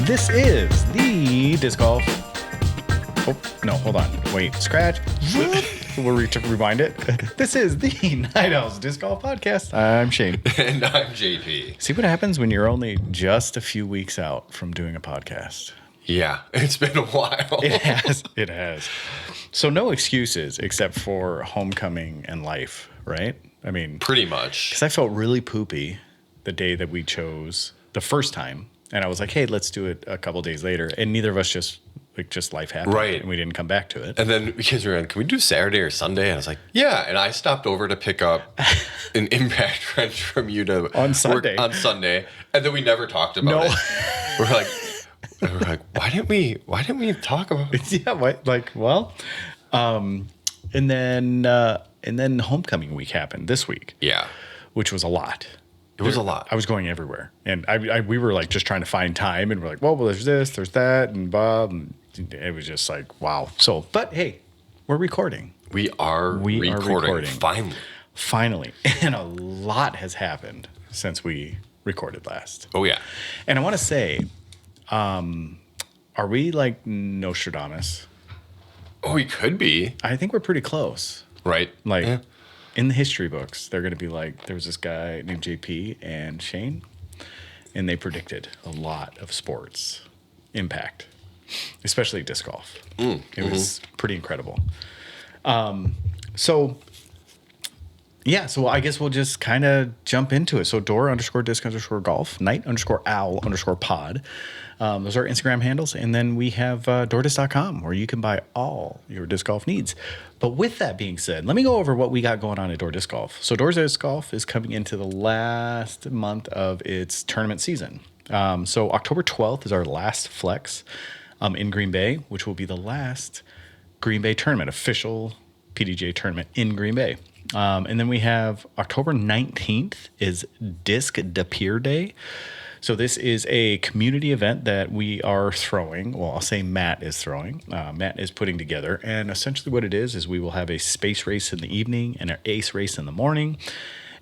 This is the disc golf. Oh, no, hold on. Wait, scratch. We'll rewind it. This is the Night Owls Disc Golf Podcast. I'm Shane. And I'm JP. See what happens when you're only just a few weeks out from doing a podcast. Yeah, it's been a while. It has. It has. So no excuses except for homecoming and life, right? I mean, pretty much. Because I felt really poopy the day that we chose the first time. And I was like, hey, let's do it a couple days later. And neither of us just life happened. Right. And we didn't come back to it. And then because we were like, can we do Saturday or Sunday? And I was like, yeah. And I stopped over to pick up an impact wrench from you to on Sunday. Work on Sunday. And then we never talked about it. We're like, why didn't we talk about it? Yeah, and then homecoming week happened this week. Yeah. Which was a lot. It was a lot. I was going everywhere. And we were like just trying to find time, and we're like, well, there's this, there's that, and Bob. And it was just like, wow. So, but hey, we're recording. We are recording. Finally. And a lot has happened since we recorded last. Oh, yeah. And I want to say, are we like Nostradamus? Oh, we could be. I think we're pretty close. Right. Like, yeah. In the history books, they're going to be like, there was this guy named JP and Shane, and they predicted a lot of sports impact, especially disc golf. It was pretty incredible. So I guess we'll just kind of jump into it. So door_disc_golf, night_owl_pod. Those are our Instagram handles. And then we have doordisc.com where you can buy all your disc golf needs. But with that being said, let me go over what we got going on at Door Disc Golf. So Door Disc Golf is coming into the last month of its tournament season. So October 12th is our last flex in Green Bay, which will be the last Green Bay tournament, official PDGA tournament in Green Bay. And then we have October 19th is Disc de Pier Day. So this is a community event that we are throwing. Well, I'll say Matt is throwing. Matt is putting together. And essentially what it is we will have a space race in the evening and an ace race in the morning.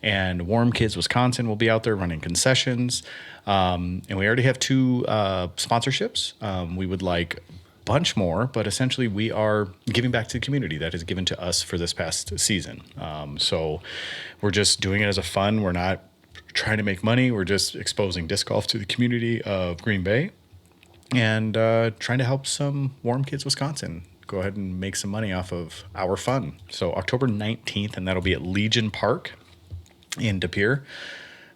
And Warm Kids Wisconsin will be out there running concessions. And we already have 2 sponsorships. We would like bunch more, but essentially we are giving back to the community that is given to us for this past season. So we're just doing it as a fun. We're not trying to make money. We're just exposing disc golf to the community of Green Bay and trying to help some Warm Kids Wisconsin go ahead and make some money off of our fun. So October 19th, and that'll be at Legion Park in De Pere.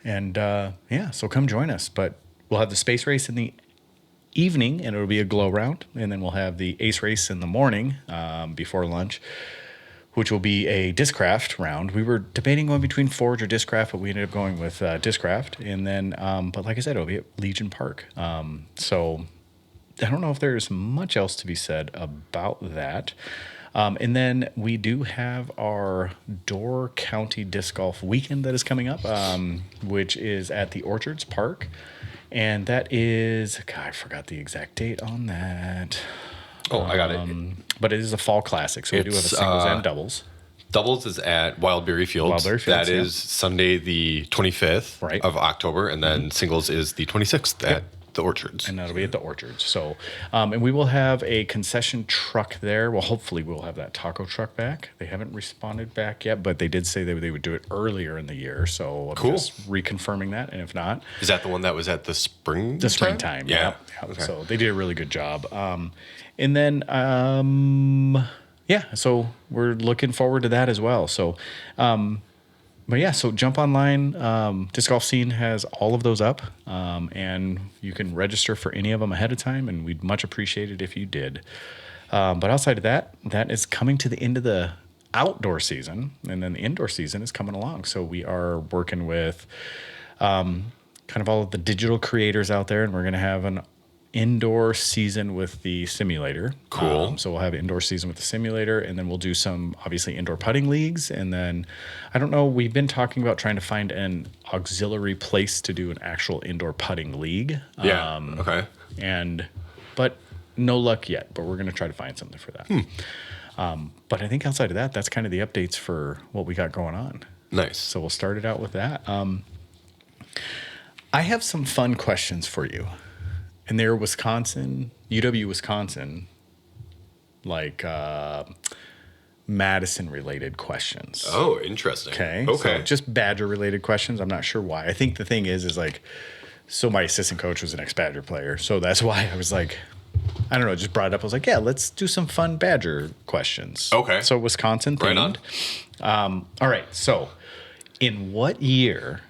And so come join us. But we'll have the space race in the evening, and it'll be a glow round, and then we'll have the ace race in the morning before lunch, which will be a Discraft round. We were debating going between Forge or Discraft, but we ended up going with Discraft. And then, but like I said, it'll be at Legion Park. So I don't know if there's much else to be said about that. And then we do have our Door County Disc Golf Weekend that is coming up, which is at the Orchards Park. And that is, God, I forgot the exact date on that. Oh, I got it. But it is a fall classic, so we do have a singles and doubles. Doubles is at Wildberry Fields. That is Sunday the 25th of October, and then singles is the 26th at the Orchards. And that'll be at the Orchards. So, and we will have a concession truck there. Well, hopefully we'll have that taco truck back. They haven't responded back yet, but they did say they would do it earlier in the year. So I'm just reconfirming that. And if not, is that the one that was at the spring? The springtime. Yeah. Okay. So they did a really good job. And then, so we're looking forward to that as well. So, so jump online. Disc Golf Scene has all of those up, and you can register for any of them ahead of time, and we'd much appreciate it if you did. But outside of that, that is coming to the end of the outdoor season, and then the indoor season is coming along. So we are working with kind of all of the digital creators out there, and we're going to have an indoor season with the simulator. Cool. So we'll have indoor season with the simulator, and then we'll do some obviously indoor putting leagues. And then I don't know, we've been talking about trying to find an auxiliary place to do an actual indoor putting league. Yeah. Okay. But no luck yet, but we're going to try to find something for that. But I think outside of that, that's kind of the updates for what we got going on. Nice. So we'll start it out with that. I have some fun questions for you. and they're Wisconsin, UW Wisconsin, like Madison-related questions. Oh, interesting. Okay. So just Badger-related questions. I'm not sure why. I think the thing is like, so my assistant coach was an ex-Badger player, so that's why I was like, I don't know, just brought it up. I was like, yeah, let's do some fun Badger questions. Okay. So Wisconsin themed. Right on. All right. So in what year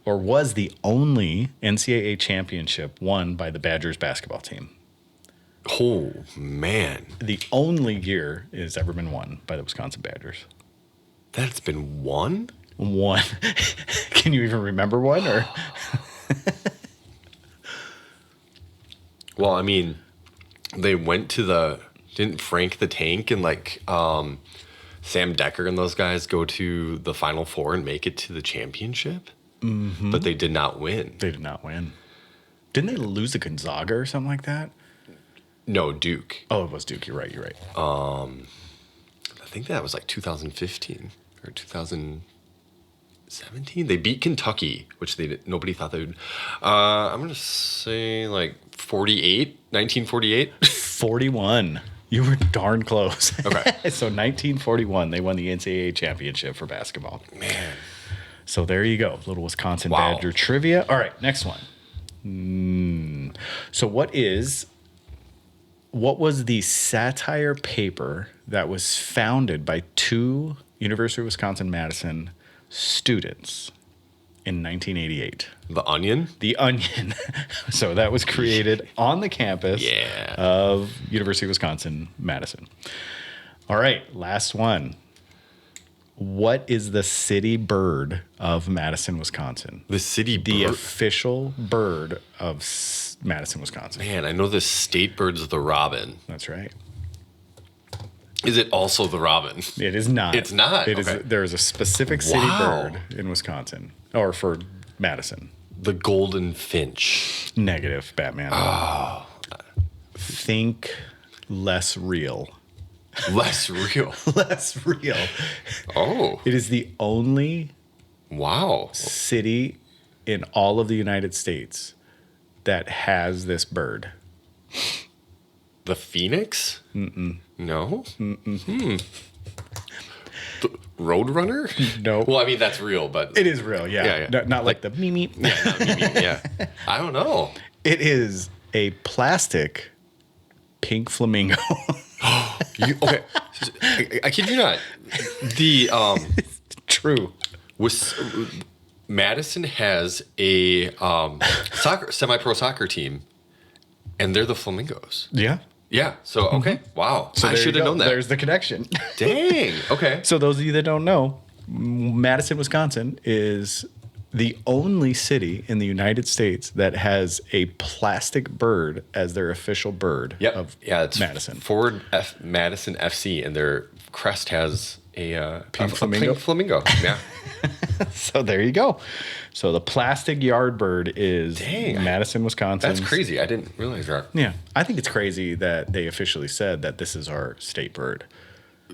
was the only NCAA championship won by the Badgers basketball team? Oh, man. The only year it has ever been won by the Wisconsin Badgers. That's been won? One. Can you even remember one? Or Well, I mean, they went to didn't Frank the Tank and like Sam Decker and those guys go to the Final Four and make it to the championship? Mm-hmm. But they did not win. They did not win. Didn't they lose to Gonzaga or something like that? No, Duke. Oh, it was Duke. You're right. I think that was like 2015 or 2017. They beat Kentucky, which nobody thought they would. I'm going to say like 1948. 41. You were darn close. Okay. So 1941, they won the NCAA championship for basketball. Man. So there you go. Little Wisconsin Badger trivia. All right, next one. So what was the satire paper that was founded by two University of Wisconsin-Madison students in 1988? The Onion? The Onion. So that was created on the campus of University of Wisconsin-Madison. All right, last one. What is the city bird of Madison, Wisconsin? The city bird? The official bird of Madison, Wisconsin. Man, I know the state bird's the robin. That's right. Is it also the robin? It is not. It's not? There is a specific city bird in Wisconsin, or for Madison. The golden finch. Negative, Batman. Oh. Think less real. Less real. Less real. Oh. It is the only city in all of the United States that has this bird. The Phoenix? Mm-mm. No? Mm-mm. The Roadrunner? No. Well, I mean, that's real, but... It is real, yeah. Not like the Mimi. Yeah, not Mimi, yeah. I don't know. It is a plastic pink flamingo. Okay. I kid you not. True. Madison has a semi-pro soccer team, and they're the Flamingos. Yeah. Yeah. So, okay. Wow. So I should have known that. There's the connection. Dang. Okay. So those of you that don't know, Madison, Wisconsin is the only city in the United States that has a plastic bird as their official bird of Madison. Ford Madison FC, and their crest has a pink flamingo. Yeah. So there you go. So the plastic yard bird is Madison, Wisconsin. That's crazy. I didn't realize that. Yeah. I think it's crazy that they officially said that this is our state bird.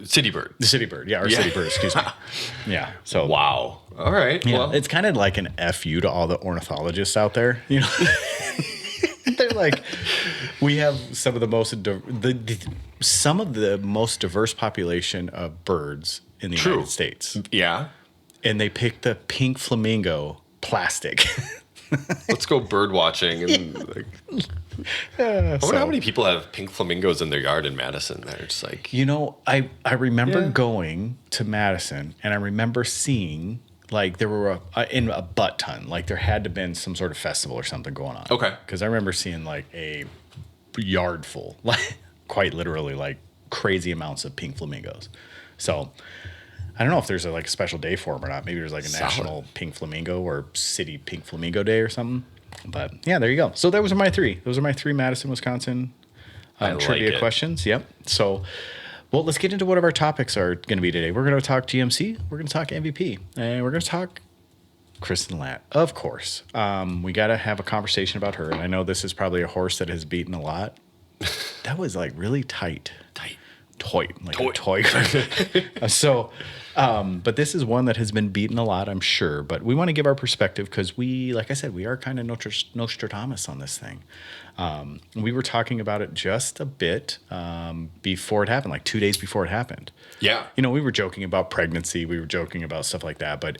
City bird. The city bird. Yeah, our city bird, excuse me. Yeah. So wow. All right. Yeah, well, it's kind of like an FU to all the ornithologists out there, you know. They're like, we have some of the most diverse population of birds in the United States. Yeah. And they picked the pink flamingo plastic. Let's go bird watching. And I wonder how many people have pink flamingos in their yard in Madison. They're just like, you know, I remember going to Madison, and I remember seeing like there were in a butt ton, like there had to have been some sort of festival or something going on. Okay. Because I remember seeing like a yard full, like quite literally, like crazy amounts of pink flamingos. So I don't know if there's a special day for them or not. Maybe there's like a national pink flamingo or city pink flamingo day or something. But yeah, there you go. So those are my three. Those are my three Madison, Wisconsin trivia questions. Yep. So, well, let's get into what our topics are going to be today. We're going to talk GMC. We're going to talk MVP. And we're going to talk Kristin Lätt, of course. We got to have a conversation about her. And I know this is probably a horse that has beaten a lot. That was like really tight. toy, like a toy car. So, but this is one that has been beaten a lot, I'm sure. But we want to give our perspective because we, like I said, we are kind of Nostradamus on this thing. We were talking about it just a bit before it happened, like 2 days before it happened. Yeah. You know, we were joking about pregnancy. We were joking about stuff like that. But,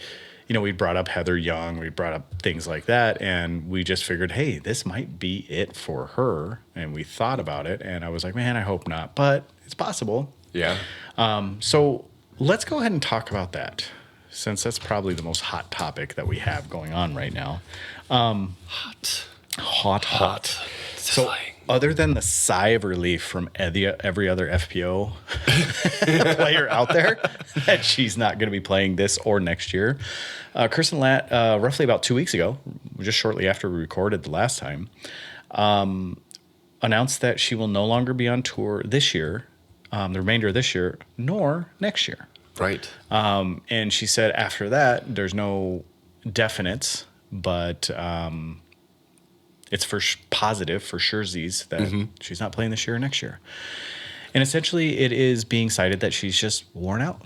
you know, we brought up Heather Young. We brought up things like that. And we just figured, hey, this might be it for her. And we thought about it. And I was like, man, I hope not. But it's possible. Yeah. So let's go ahead and talk about that, since that's probably the most hot topic that we have going on right now. Hot. So other than the sigh of relief from every other FPO player out there that she's not going to be playing this or next year, Kristin Lätt, roughly about 2 weeks ago, just shortly after we recorded the last time, announced that she will no longer be on tour this year, the remainder of this year, nor next year. Right. And she said after that, there's no definites, but it's positive for surezies that she's not playing this year or next year. And essentially, it is being cited that she's just worn out.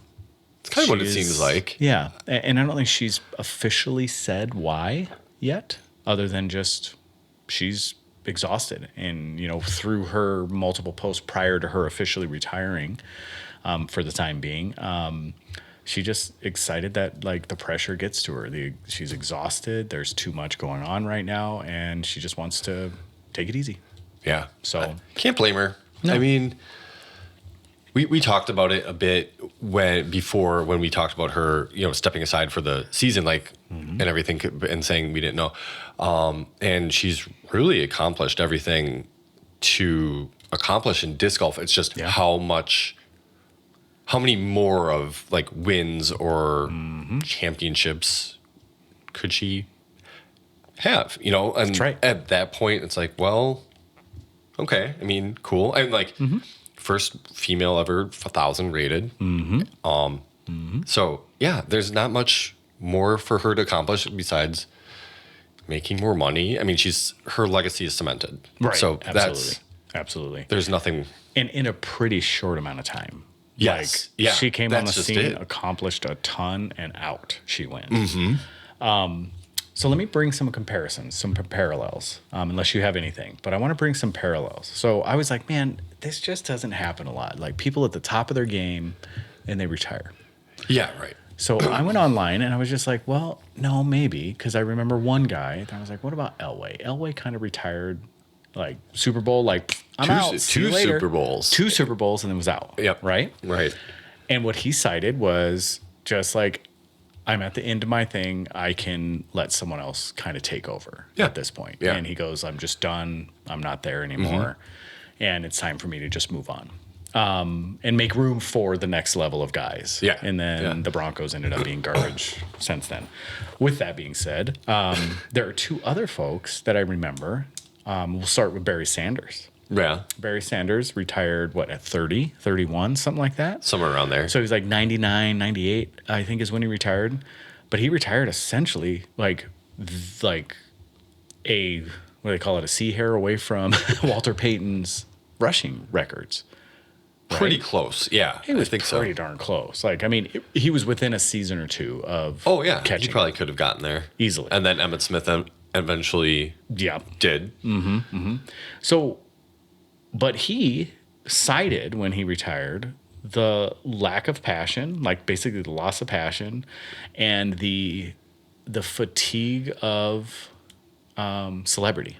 It's kind of what it seems like. Yeah. And I don't think she's officially said why yet, other than just she's exhausted. And, you know, through her multiple posts prior to her officially retiring for the time being, she just excited that like the pressure gets to her. She's exhausted. There's too much going on right now, and she just wants to take it easy. Yeah. So I can't blame her. No. I mean, we talked about it a bit when we talked about her, you know, stepping aside for the season, like and everything, and saying we didn't know. And she's really accomplished everything to accomplish in disc golf. It's just how many more of like wins or championships could she have, you know? And That's right. At that point, it's like, well, okay. I mean, cool. And like first female ever 1,000 rated. So yeah, there's not much more for her to accomplish besides making more money. I mean, her legacy is cemented. right. So Absolutely. there's nothing. And in a pretty short amount of time. Yes. Like, she came on the just scene, it. accomplished a ton, and out she went. So let me bring some comparisons, some parallels, unless you have anything. But I want to bring some parallels. So I was like, man, this just doesn't happen a lot. Like people at the top of their game, and they retire. Yeah, right. So I went online, and I was just like, well, no, maybe. Because I remember one guy, and I was like, what about Elway? Elway kind of retired, like Super Bowl, like I'm out. See you later. Super Bowls. 2 Super Bowls, and then was out. Yep. Right? Right. And what he cited was just like, I'm at the end of my thing. I can let someone else kind of take over at this point. Yeah. And he goes, I'm just done. I'm not there anymore. And it's time for me to just move on and make room for the next level of guys. Yeah. And then the Broncos ended up being garbage since then. With that being said, there are 2 other folks that I remember. We'll start with Barry Sanders. Yeah. Barry Sanders retired, at 30, 31, something like that? Somewhere around there. So he was like 99, 98, I think is when he retired. But he retired essentially like a, what do they call it, a sea hair away from Walter Payton's rushing records. Pretty close. Yeah. He was I think pretty darn close. Like, I mean, he was within a season or 2 of catching. He probably could have gotten there. Easily. And then Emmitt Smith eventually did. So, but he cited when he retired the lack of passion, like basically the loss of passion, and the fatigue of celebrity.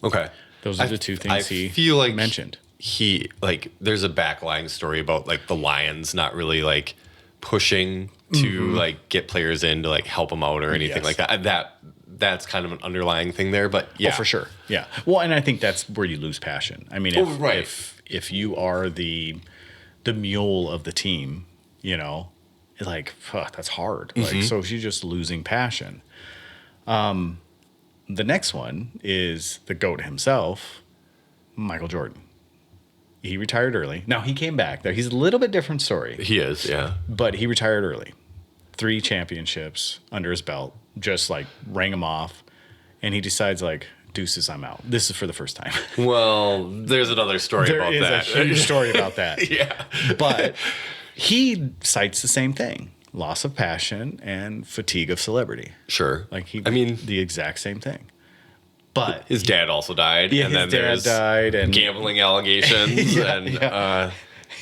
Okay. Those are the 2 things he feel like mentioned. There's a backline story about like the Lions not really like pushing to like get players in to like help them out or anything like that. That's kind of an underlying thing there, but yeah. Oh, for sure. Yeah. Well, and I think that's where you lose passion. I mean, if you are the mule of the team, you know, like, that's hard. Like, so if you're just losing passion. The next one is the GOAT himself, Michael Jordan. He retired early. Now, he came back there. He's a little bit different story. He is, yeah. But he retired early. 3 championships under his belt, just like rang him off. And he decides, like, deuces, I'm out. This is for the first time. Well, there's another story about There that. is a huge story about that. Yeah. But he cites the same thing: loss of passion and fatigue of celebrity. Sure. I mean, the exact same thing. But his dad also died. Yeah, and his then dad there's died, and gambling allegations.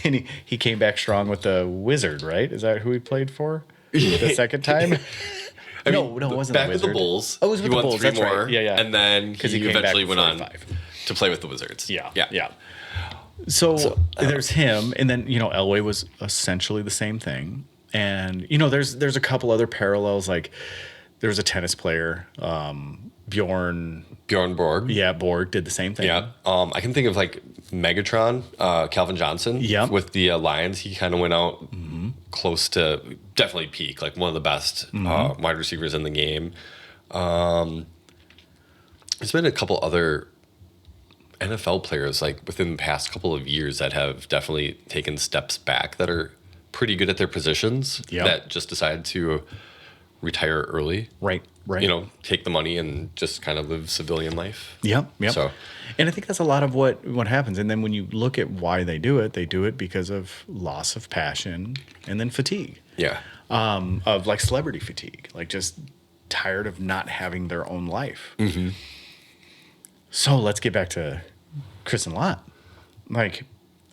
and he came back strong with the Wizard, right? Is that who he played for the second time? No, it wasn't back the with Wizard. the Bulls. Oh, it was with he the won Bulls. 3 That's more. right. Yeah. And then he came back eventually with went on 45. to play with the Wizards. Yeah. So there's him, and then Elway was essentially the same thing. And there's a couple other parallels. Like there was a tennis player, Bjorn Borg. Yeah, Borg did the same thing. Yeah. I can think of like Megatron, Calvin Johnson. Yeah. With the Lions, he kind of went out close to definitely peak, like one of the best wide receivers in the game. There's been a couple other NFL players like within the past couple of years that have definitely taken steps back that are pretty good at their positions that just decided to retire early. Right. Take the money and just kind of live civilian life. Yep. So, and I think that's a lot of what happens. And then when you look at why they do it because of loss of passion and then fatigue. Yeah. Of like celebrity fatigue, like just tired of not having their own life. Mm-hmm. So let's get back to Kristin Lätt. Like,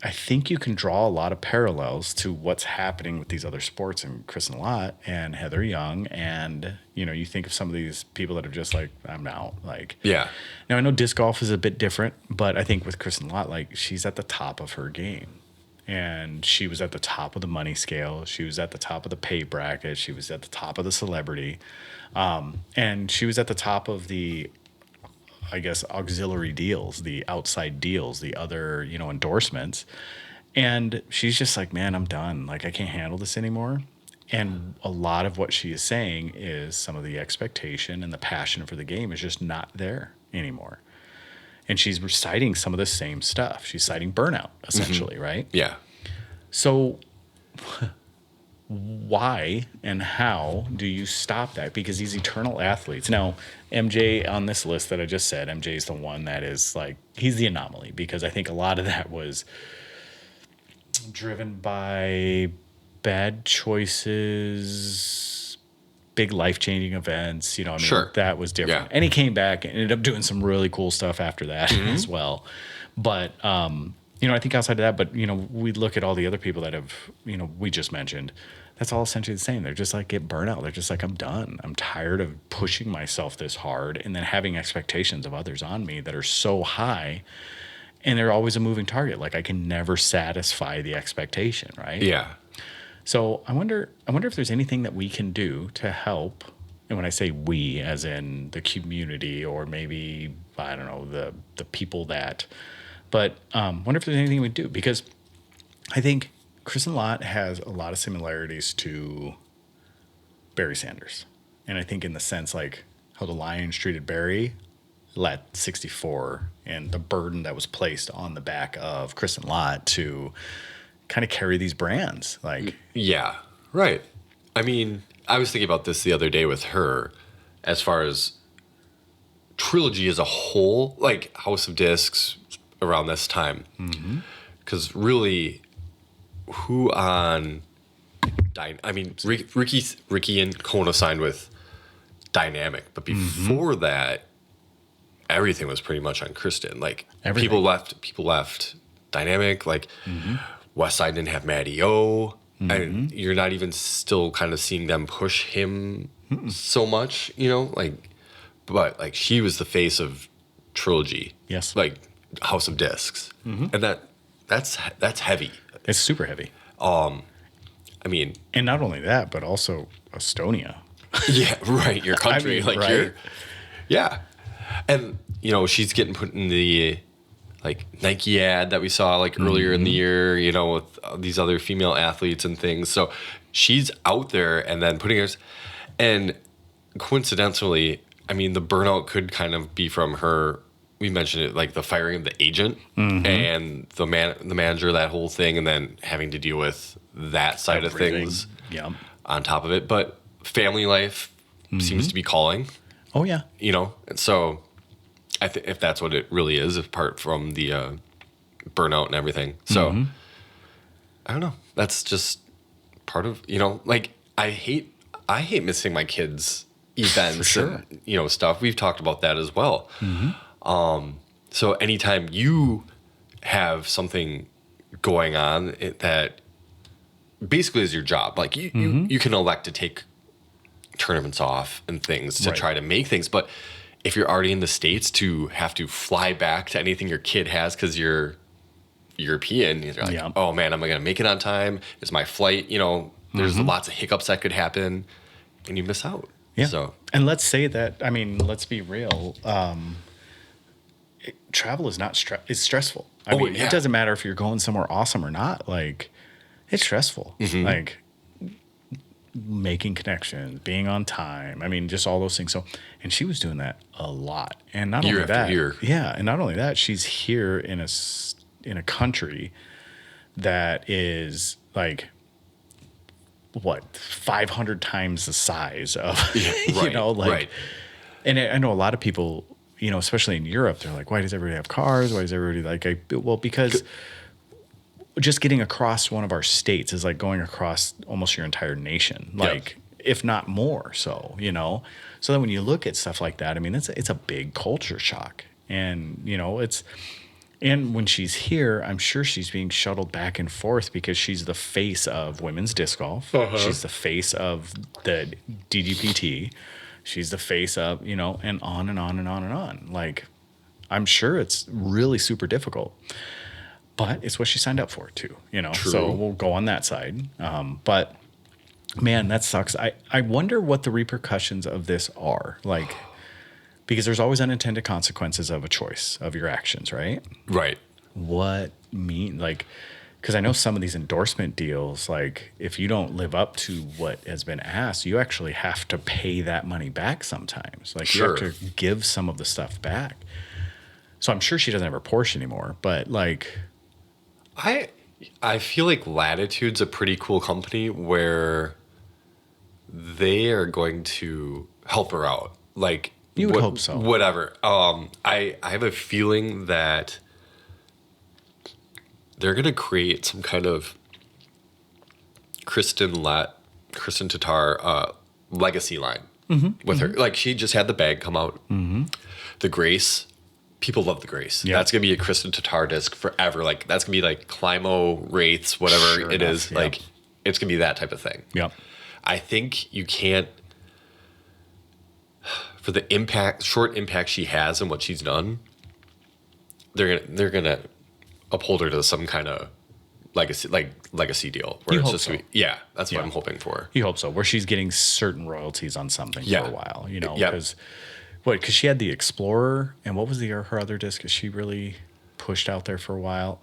I think you can draw a lot of parallels to what's happening with these other sports and Kristin Lätt and Heather Young. And, you think of some of these people that are just like, I'm out. Like, Yeah. Now I know disc golf is a bit different, but I think with Kristin Lätt, like she's at the top of her game. And she was at the top of the money scale. She was at the top of the pay bracket. She was at the top of the celebrity. And she was at the top of the, I guess, auxiliary deals, the outside deals, the other, endorsements. And she's just like, man, I'm done. Like, I can't handle this anymore. And a lot of what she is saying is some of the expectation and the passion for the game is just not there anymore. And she's reciting some of the same stuff. She's citing burnout, essentially, right? Yeah. So why and how do you stop that? Because these eternal athletes. Now, MJ on this list that I just said, MJ is the one that is like, he's the anomaly, because I think a lot of that was driven by bad choices, big life-changing events. Sure. That was different. Yeah. And he came back and ended up doing some really cool stuff after that as well. But, I think outside of that, but, we look at all the other people that have, we just mentioned, that's all essentially the same. They're just like, get burnout. They're just like, I'm done. I'm tired of pushing myself this hard and then having expectations of others on me that are so high, and they're always a moving target. Like, I can never satisfy the expectation, right? Yeah. So I wonder if there's anything that we can do to help. And when I say we, as in the community, or maybe, I don't know, the people that, but wonder if there's anything we do, because I think Kristin Lätt has a lot of similarities to Barry Sanders. And I think in the sense like how the Lions treated Barry, Lätt 64, and the burden that was placed on the back of Kristin Lätt to kind of carry these brands. Like, Yeah. Right. I mean, I was thinking about this the other day with her as far as trilogy as a whole, like House of Discs around this time. Because really, who on... Ricky and Kona signed with Dynamic, but before that, everything was pretty much on Kristin. Like, Everything. people left Dynamic. Like, West Side didn't have Matty O. And you're not even still kind of seeing them push him so much, but like she was the face of trilogy. Yes. Like House of Discs. And that's heavy. it's super heavy. I mean, And not only that, but also Estonia. yeah, right. Your country, I mean, right? you're, yeah. And she's getting put in the like Nike ad that we saw like earlier in the year, with these other female athletes and things. So she's out there and then putting her, and coincidentally, I mean, the burnout could kind of be from her. We mentioned it, like the firing of the agent and the manager, that whole thing, and then having to deal with that side of things on top of it. But family life seems to be calling, Oh, yeah. and so if that's what it really is, apart from the burnout and everything. So I don't know. That's just part of, like I hate missing my kids' events and stuff. We've talked about that as well. So anytime you have something going on that basically is your job, like you can elect to take tournaments off and things to try to make things, but if you're already in the States, to have to fly back to anything your kid has because you're European, you're like, oh man, am I going to make it on time? Is my flight, there's lots of hiccups that could happen and you miss out. Yeah. So, and let's say that, I mean, let's be real. Travel is not it's stressful. I mean, it doesn't matter if you're going somewhere awesome or not. Like, it's stressful. Like, making connections, being on time. I mean, just all those things. So, and she was doing that a lot. And not year only that, after year. yeah, and not only that, she's here in a country that is like, what, 500 times the size of, and I know a lot of people, especially in Europe, they're like, why does everybody have cars? Why does everybody well, because just getting across one of our states is like going across almost your entire nation, like, if not more so, so then when you look at stuff like that, I mean, it's a big culture shock. And, and when she's here, I'm sure she's being shuttled back and forth because she's the face of women's disc golf. She's the face of the DGPT. She's the face of, and on and on and on and on. Like, I'm sure it's really super difficult, but it's what she signed up for too, True. So we'll go on that side. But man, that sucks. I wonder what the repercussions of this are, like, because there's always unintended consequences of a choice of your actions, right? Right. What like, because I know some of these endorsement deals, like, if you don't live up to what has been asked, you actually have to pay that money back sometimes. Like, you have to give some of the stuff back. So I'm sure she doesn't have her Porsche anymore, but like, I feel like Latitude's a pretty cool company where they are going to help her out. Like, you would hope so. Whatever. I have a feeling that they're going to create some kind of Kristin Tatar legacy line with her. Like, she just had the bag come out. The Grace. People love the Grace. That's going to be a Kristin Tatar disc forever. Like, that's going to be like Climo, Wraiths, whatever it is. Like, it's going to be that type of thing. Yep. I think you can't, for the short impact she has and what she's done, they're gonna uphold her to some kind of legacy deal. Where it's just that's what I'm hoping for. You hope so. Where she's getting certain royalties on something for a while, because because she had the Explorer, and what was her other disc? Is she really pushed out there for a while?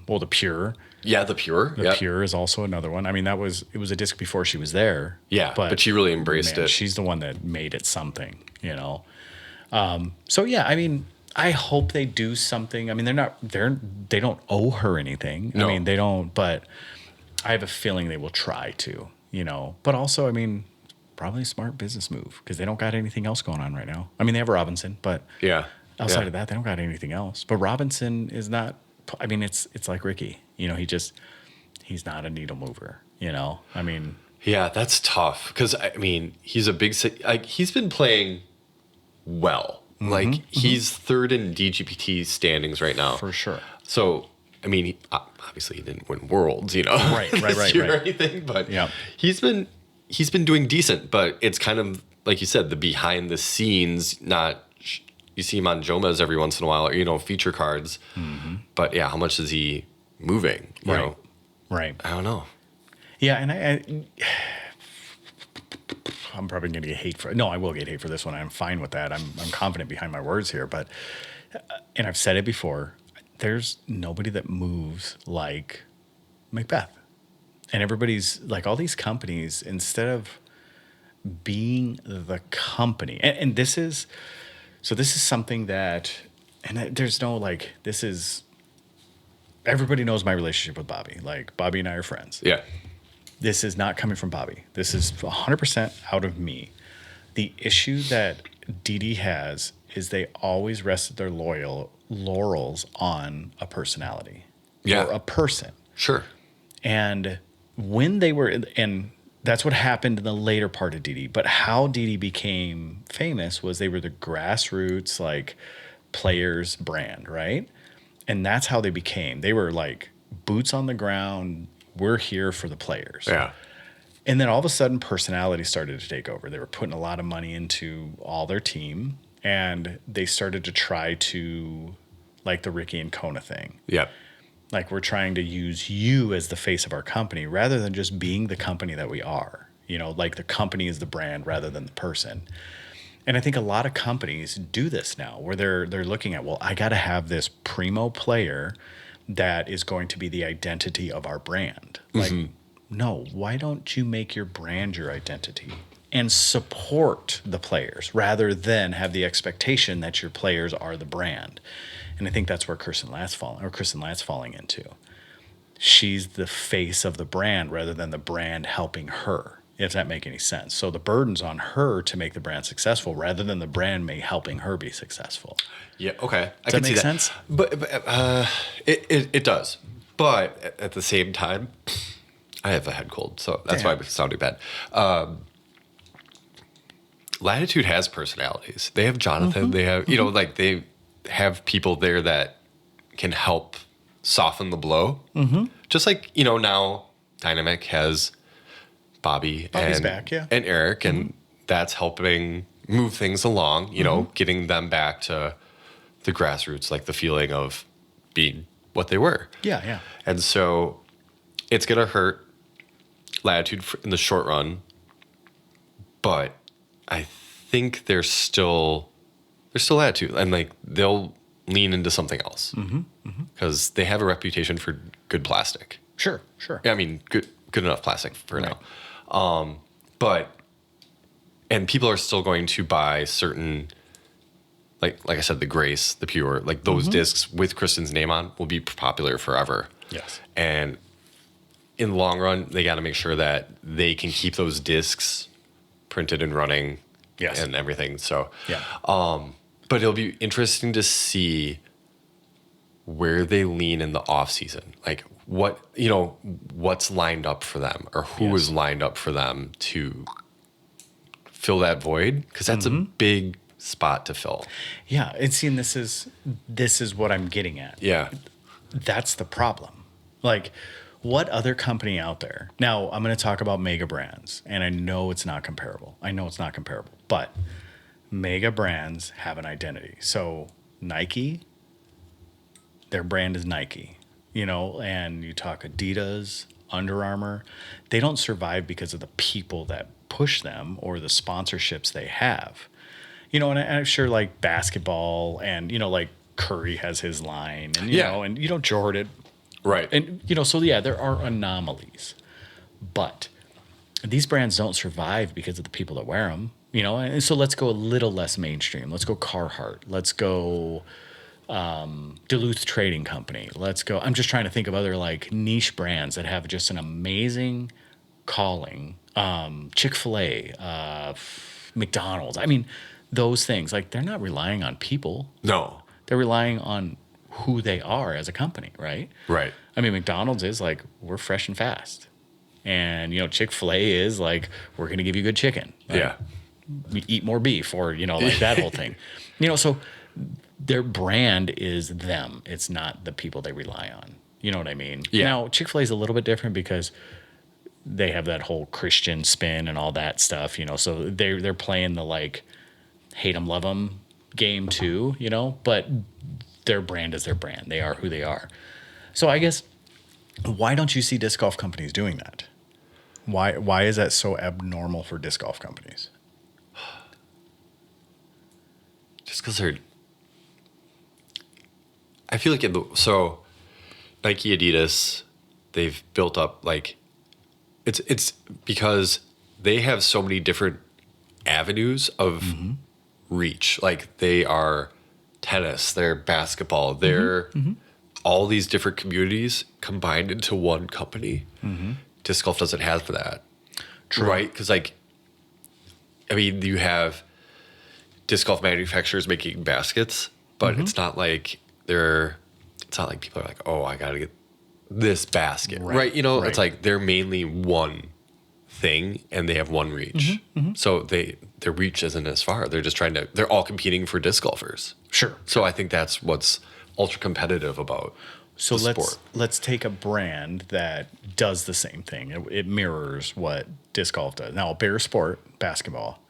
The Pure. Yeah, the Pure. The Pure is also another one. I mean, it was a disc before she was there. Yeah, but she really embraced it. She's the one that made it something, So yeah, I mean, I hope they do something. I mean, they don't owe her anything. No. I mean, they don't, but I have a feeling they will try to, But also, I mean, probably a smart business move because they don't got anything else going on right now. I mean, they have Robinson, but outside of that, they don't got anything else. But Robinson is not. I mean, it's like Ricky. He's not a needle mover. I mean. Yeah, that's tough because I mean, he's a big. He's been playing well. Like, he's third in DGPT standings right now. For sure. So, I mean, obviously he didn't win Worlds, Right. Or anything, but he's been doing decent. But it's kind of, like you said, the behind the scenes, you see him on Jomas every once in a while, or, feature cards. But yeah, how much is he moving? You know? Right. I don't know. Yeah, and I'm probably going to get hate for it. No, I will get hate for this one. I'm fine with that. I'm confident behind my words here. But, and I've said it before, there's nobody that moves like Macbeth. And everybody's, like, all these companies, instead of being the company, and this is something that, and there's no, like, this is, everybody knows my relationship with Bobby. Like, Bobby and I are friends. Yeah. This is not coming from Bobby. This is 100% out of me. The issue that Dee Dee has is they always rested their laurels on a personality Yeah. or a person. Sure. And when they were, and that's what happened in the later part of DD. But how DD became famous was they were the grassroots, like, players brand, right? And that's how they became. They were like boots on the ground. We're here for the players. Yeah. And then all of a sudden, personality started to take over. They were putting a lot of money into all their team, and they started to try to, like the Ricky and Kona thing. Yep. Like, we're trying to use you as the face of our company rather than just being the company that we are. You know, like the company is the brand rather than the person. And I think a lot of companies do this now where they're looking at, well, I got to have this primo player that is going to be the identity of our brand. Like, no, why don't you make your brand your identity and support the players rather than have the expectation that your players are the brand? And I think that's where Kristin Latt's falling into. She's the face of the brand rather than the brand helping her, if that makes any sense. So the burden's on her to make the brand successful rather than the brand helping her be successful. Yeah. Okay. Does that make sense? But it does. But at the same time, I have a head cold, so that's why I'm sounding bad. Latitude has personalities. They have Jonathan. They have, you know, like they have people there that can help soften the blow. Just like, you know, now Dynamic has Bobby's back, yeah. and Eric, and that's helping move things along, you know, getting them back to the grassroots, like the feeling of being what they were. Yeah, yeah. And so it's going to hurt Latitude in the short run, but I think they're still Latitude, and like they'll lean into something else because they have a reputation for good plastic. Sure. I mean, good enough plastic for now. And people are still going to buy certain, like I said, the Grace, the Pure, like those discs with Kristin's name on will be popular forever. Yes. And in the long run, they got to make sure that they can keep those discs printed and running. Yes. And everything. So, yeah. But it'll be interesting to see where they lean in the off season. Like what's lined up for them or who is lined up for them to fill that void. Cause that's a big spot to fill. Yeah. And seeing this is what I'm getting at. Yeah. That's the problem. Like, what other company out there? Now, I'm going to talk about mega brands, and I know it's not comparable. But mega brands have an identity. So Nike, their brand is Nike, you know, and you talk Adidas, Under Armour, they don't survive because of the people that push them or the sponsorships they have. You know, and I'm sure like basketball and, you know, like Curry has his line and, you know, and, you know, Jordan. Right. And, you know, so yeah, there are anomalies, but these brands don't survive because of the people that wear them, you know? And so let's go a little less mainstream. Let's go Carhartt. Let's go Duluth Trading Company. Let's go. I'm just trying to think of other like niche brands that have just an amazing calling. Chick-fil-A, McDonald's. I mean, those things, like they're not relying on people. No. They're relying on who they are as a company, right? Right. I mean, McDonald's is like, we're fresh and fast. And, you know, Chick-fil-A is like, we're going to give you good chicken. Like, Yeah. we eat more beef or, you know, like that whole thing. You know, so their brand is them. It's not the people they rely on. You know what I mean? Yeah. Now, Chick-fil-A is a little bit different because they have that whole Christian spin and all that stuff, you know, so they're playing the like hate them, love them game too, you know, but their brand is their brand. They are who they are. So I guess, why don't you see disc golf companies doing that? Why is that so abnormal for disc golf companies? Just because I feel like Nike, Adidas, they've built up like, it's because they have so many different avenues of reach. Like they are tennis, they're basketball, they're all these different communities combined into one company. Disc golf doesn't have that. True. Right? Because like, I mean, you have disc golf manufacturers making baskets, but it's not like people are like, oh, I got to get this basket, right? You know, it's like they're mainly one thing and they have one reach. So their reach isn't as far. They're just they're all competing for disc golfers. Sure. So I think that's what's ultra competitive about the sport. Let's take a brand that does the same thing. It mirrors what disc golf does. Now, a bigger sport, basketball.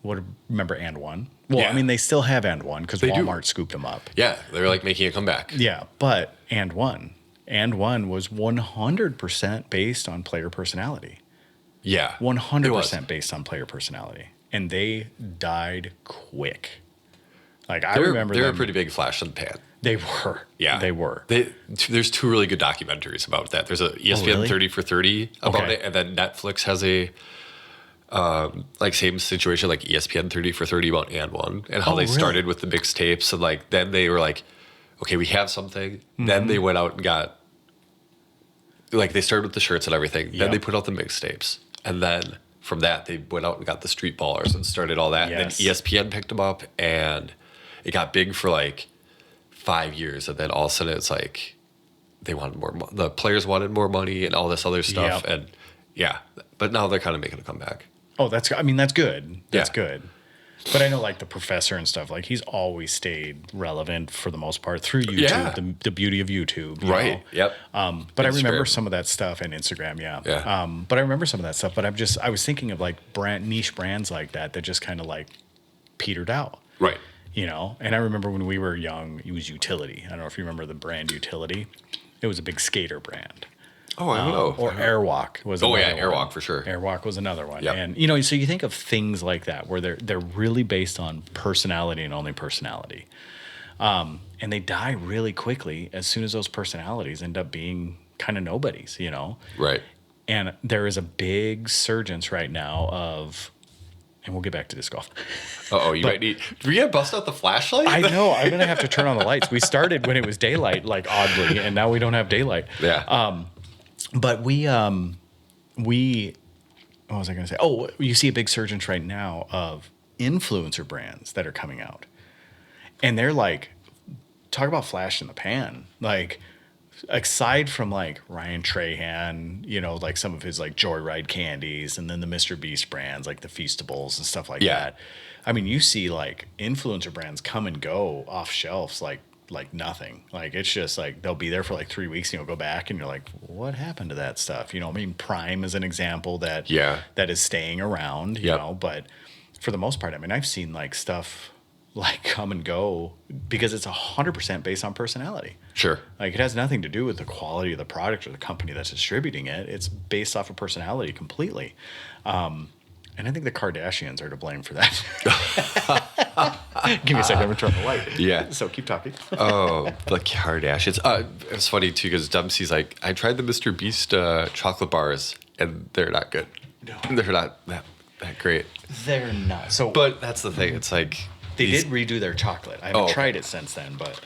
Remember And One? Well, I mean, they still have And One because Walmart scooped them up. Yeah, they're like making a comeback. Yeah, but And One was 100% based on player personality. Yeah, 100% based on player personality, and they died quick. Like I remember, they're a pretty big flash in the pan. They were. Yeah, they were. There's 2 really good documentaries about that. There's a ESPN 30 for 30 about it, and then Netflix has a like same situation like ESPN 30 for 30 about And One and how they started with the mixtapes and like then they were like, okay, we have something. Then they went out and got like they started with the shirts and everything. Then they put out the mixtapes, and then from that they went out and got the street ballers and started all that. Yes. And then ESPN picked them up, and it got big for like 5 years, and then all of a sudden it's like they wanted more. The players wanted more money and all this other stuff, and but now they're kind of making a comeback. Oh, that's good. That's good. But I know like the professor and stuff, like he's always stayed relevant for the most part through YouTube, Yeah. the beauty of YouTube. you Right. know? Yep. But I remember Instagram. some of that stuff and Instagram. Yeah. Yeah. But I remember some of that stuff, but I was thinking of like niche brands like that just kind of like petered out. Right. You know, and I remember when we were young, it was Utility. I don't know if you remember the brand Utility. It was a big skater brand. Oh, I don't know. Or Airwalk was Oh, another yeah, Airwalk one. for sure. Airwalk was another one. Yep. And, you know, so you think of things like that where they're really based on personality and only personality. And they die really quickly as soon as those personalities end up being kind of nobodies, you know? Right. And there is a big surgence right now of, and we'll get back to disc golf. You might need. Do we bust out the flashlight? I know. I'm going to have to turn on the lights. We started when it was daylight, like oddly, and now we don't have daylight. Yeah. But what was I going to say? Oh, you see a big surgence right now of influencer brands that are coming out. And they're like, talk about flash in the pan. Like, aside from like Ryan Trahan, you know, like some of his like Joyride candies and then the Mr. Beast brands, like the Feastables and stuff like that. I mean, you see like influencer brands come and go off shelves like nothing. Like it's just like they'll be there for like 3 weeks and you'll go back and you're like, what happened to that stuff? You know, I mean, Prime is an example that is staying around, you know, but for the most part, I mean, I've seen like stuff like come and go because it's 100% based on personality. Sure. Like it has nothing to do with the quality of the product or the company that's distributing it. It's based off of personality completely. And I think the Kardashians are to blame for that. Give me a second. I'm going to turn the light. Yeah. So keep talking. Oh, the Kardashians. It's funny, too, because Dempsey's like, I tried the Mr. Beast chocolate bars, and they're not good. No. They're not that great. They're not. So, but that's the thing. It's like... They did redo their chocolate. I haven't tried it since then, but...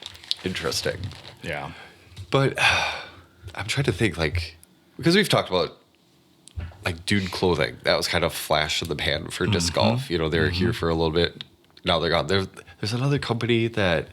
Interesting. Yeah. But I'm trying to think, like... Because we've talked about, like, Dude Clothing. That was kind of flash in the pan for disc golf. You know, they were here for a little bit. Now they're gone. There's another company that...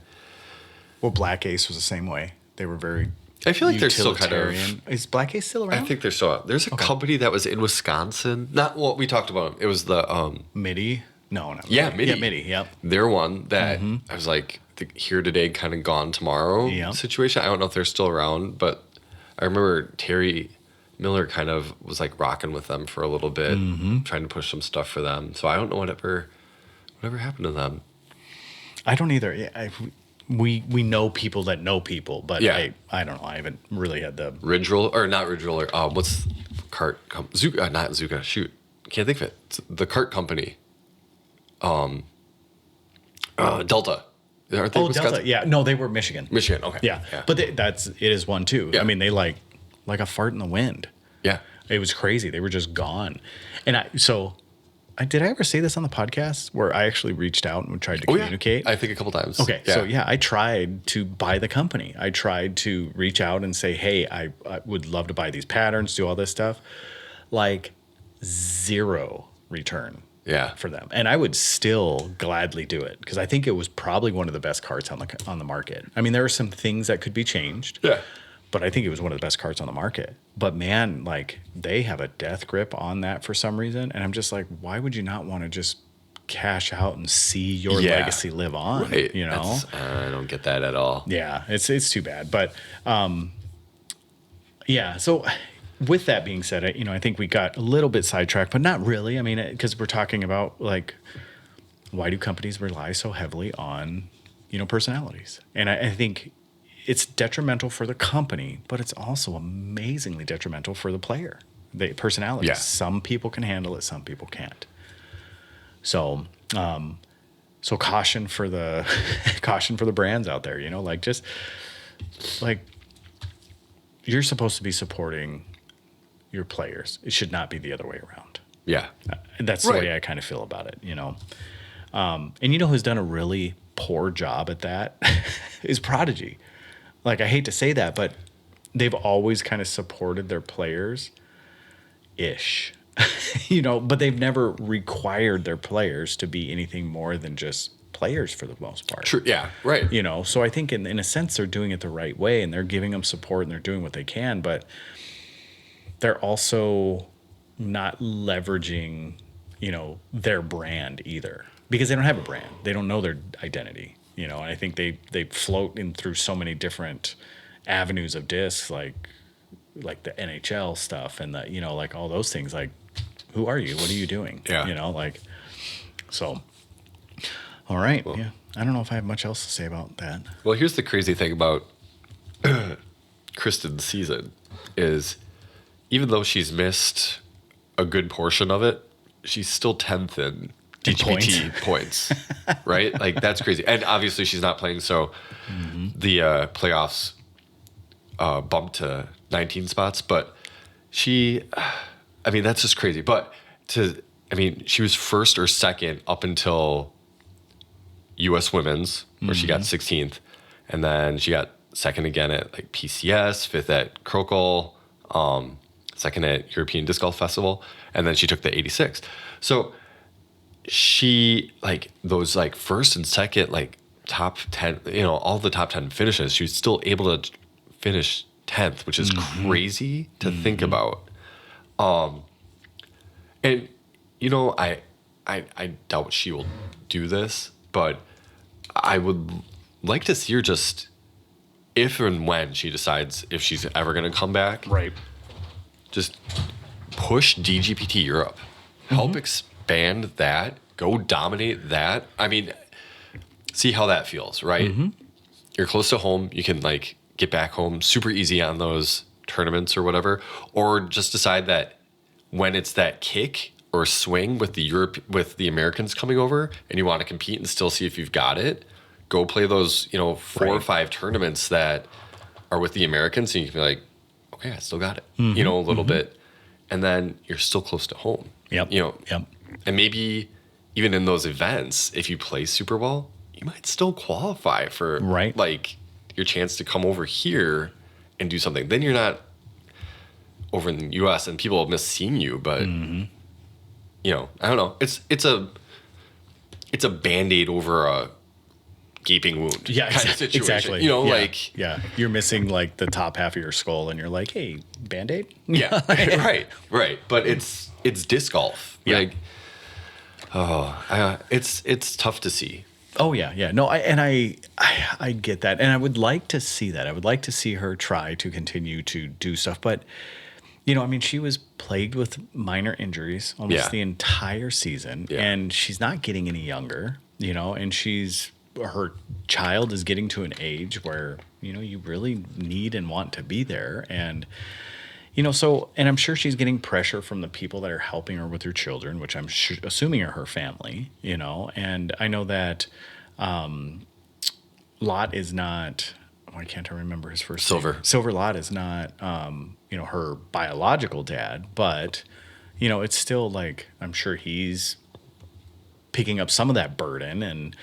Well, Black Ace was the same way. They were very... I feel like they're still kind of... Is Black Ace still around? I think they're still... There's a company that was in Wisconsin. Not what we talked about. It was the... MIDI? No, not Yeah, MIDI. Yeah, MIDI, yep. They're one that I was like, the here today, kind of gone tomorrow situation. I don't know if they're still around, but I remember Terry Miller kind of was like rocking with them for a little bit, trying to push some stuff for them. So I don't know whatever happened to them. I don't either. We know people that know people, but I don't know. I haven't really had the... Ridge Roller, or not Ridge Roller, what's cart... Zuka, not Zuka, shoot. Can't think of it. It's the cart company. Delta. Aren't they Wisconsin? Delta. Yeah. No, they were Michigan. Michigan, okay. Yeah. But it is one too. Yeah. I mean, they like a fart in the wind. Yeah. It was crazy. They were just gone. And did I ever say this on the podcast where I actually reached out and tried to communicate? Yeah. I think a couple times. Okay. Yeah. So I tried to buy the company. I tried to reach out and say, hey, I would love to buy these patterns, do all this stuff. Like 0 return. for them. And I would still gladly do it because I think it was probably one of the best cards on the market. I mean, there are some things that could be changed. Yeah. But I think it was one of the best cards on the market. But man, like they have a death grip on that for some reason. And I'm just like, why would you not want to just cash out and see your legacy live on? Right. You know? I don't get that at all. Yeah, it's too bad. But yeah, so with that being said, I think we got a little bit sidetracked, but not really. I mean, because we're talking about like, why do companies rely so heavily on, personalities? And I think it's detrimental for the company, but it's also amazingly detrimental for the player. The personality. Yeah. Some people can handle it, some people can't. So, so caution for the brands out there. Like just like you're supposed to be supporting your players. It should not be the other way around. Yeah, that's the way I kind of feel about it. And who's done a really poor job at that is Prodigy. Like, I hate to say that, but they've always kind of supported their players ish, but they've never required their players to be anything more than just players for the most part. True. Yeah. Right. So I think in a sense, they're doing it the right way and they're giving them support and they're doing what they can, but they're also not leveraging, their brand either because they don't have a brand. They don't know their identity. And I think they float in through so many different avenues of discs, like the NHL stuff and the, like all those things. Like, who are you? What are you doing? Yeah. So. All right. Well, yeah. I don't know if I have much else to say about that. Well, here's the crazy thing about Kristin's season is even though she's missed a good portion of it, she's still 10th in DGPT points, right? Like, that's crazy. And obviously she's not playing, so the playoffs bumped to 19 spots. But that's just crazy. But she was first or second up until U.S. Women's, where she got 16th. And then she got second again at like PCS, fifth at Crokle, second at European Disc Golf Festival. And then she took the 86th. So she, like, those like first and second, like top 10, all the top 10 finishes, she was still able to finish 10th, which is crazy to think about. And, I doubt she will do this, but I would like to see her just, if and when she decides if she's ever going to come back, right? Just push DGPT Europe, help expand that, go dominate that. I mean, see how that feels, right? You're close to home. You can like get back home super easy on those tournaments or whatever, or just decide that when it's that kick or swing with the Americans coming over and you want to compete and still see if you've got it, go play those, 4 or 5 tournaments that are with the Americans and you can be like, okay, I still got it, a little bit. And then you're still close to home. Yep. And maybe even in those events, if you play super well, you might still qualify for like your chance to come over here and do something. Then you're not over in the US and people will miss seeing you, but I don't know. It's a Band-Aid over a gaping wound. Yeah, kind of situation. Exactly. You're missing like the top half of your skull and you're like, hey, Band-Aid? Yeah. right. But it's disc golf. Yeah. Like, it's tough to see. Oh yeah. No, I get that. And I would like to see that. I would like to see her try to continue to do stuff, but she was plagued with minor injuries almost the entire season, and she's not getting any younger, and her child is getting to an age where, you really need and want to be there. And, and I'm sure she's getting pressure from the people that are helping her with her children, which I'm assuming are her family, and I know that Lot is not, why can't I remember his first name? Silver Lot is not, her biological dad, but, it's still like, I'm sure he's picking up some of that burden. And,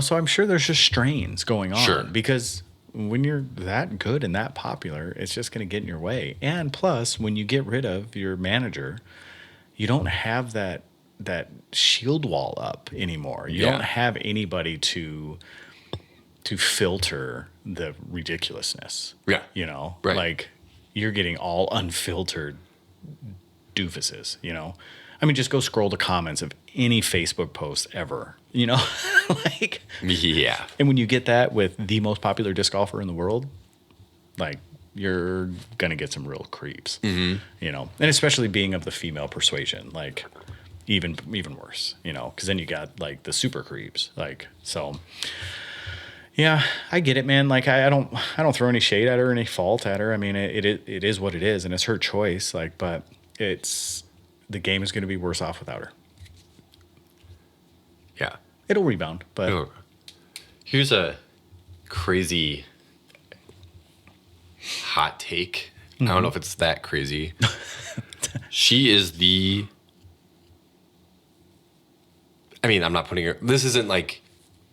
so I'm sure there's just strains going on because when you're that good and that popular, it's just going to get in your way. And plus, when you get rid of your manager, you don't have that shield wall up anymore. You Yeah. don't have anybody to filter the ridiculousness. Yeah. You know, Right. like you're getting all unfiltered doofuses, you know? I mean, just go scroll the comments of any Facebook post ever, you know? Like, Yeah. and when you get that with the most popular disc golfer in the world, like you're going to get some real creeps, you know? And especially being of the female persuasion, like even worse, you know? Because then you got like the super creeps, like, so... Yeah, I get it, man. Like I don't throw any shade at her, any fault at her. I mean, it is what it is, and it's her choice. Like, but the game is going to be worse off without her. Yeah. It'll rebound, but Oh. Here's a crazy hot take. I don't know if it's that crazy. She is the... I mean, I'm not putting her... This isn't like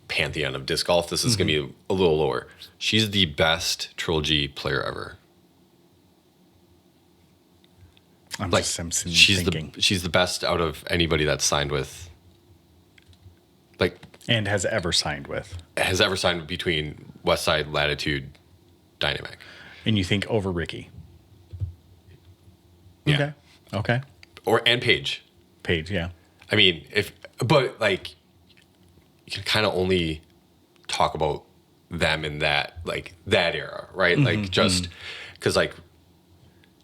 pantheon of disc golf. This is going to be a little lower. She's the best trilogy player ever. I'm Like, just she's thinking. she's the best out of anybody that's signed with... Like... And has ever signed with. Has ever signed between Westside, Latitude, Dynamic. And you think over Ricky. Yeah. Okay. And Paige. Paige, yeah. I mean, but like, you can kind of only talk about them in that era, right? Like just because like,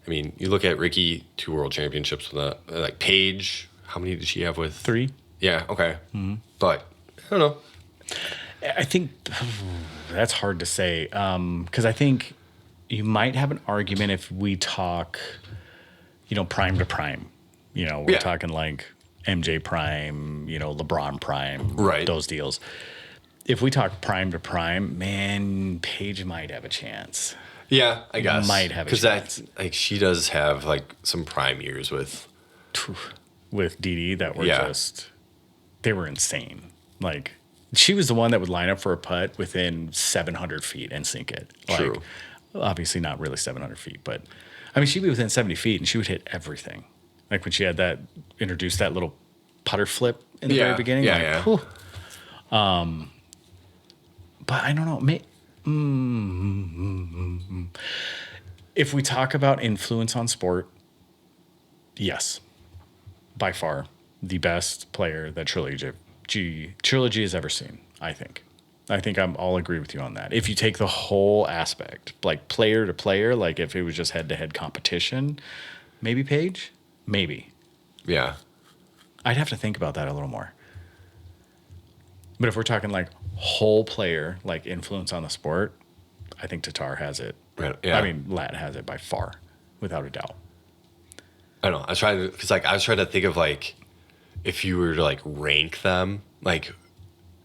I mean, you look at Ricky, 2 world championships with like Paige. How many did she have with? 3. Yeah. Okay. But I don't know. I think that's hard to say because I think you might have an argument if we talk, you know, prime to prime. You know, we're talking like MJ prime, you know, LeBron prime, Right. those deals. If we talk prime to prime, man, Paige might have a chance. Yeah, I guess Might have a because chance. that's like she does have like some prime years with. With DD that were Yeah. they were insane. Like, she was the one that would line up for a putt within 700 feet and sink it. Like, True. obviously not really 700 feet, but I mean, she'd be within 70 feet and she would hit everything. Like when she had introduced that little putter flip in the very beginning. Yeah, like, yeah. whew. But I don't know. If we talk about influence on sport, yes, by far the best player that Trilogy has ever seen, I think. I'll agree with you on that. If you take the whole aspect, like player to player, like if it was just head-to-head competition, maybe Paige? Maybe. Yeah. I'd have to think about that a little more. But if we're talking like whole player, like influence on the sport, I think Tatar has it. Right, yeah. I mean, Lätt has it by far, without a doubt. I don't know. I was trying to think of like if you were to like rank them, like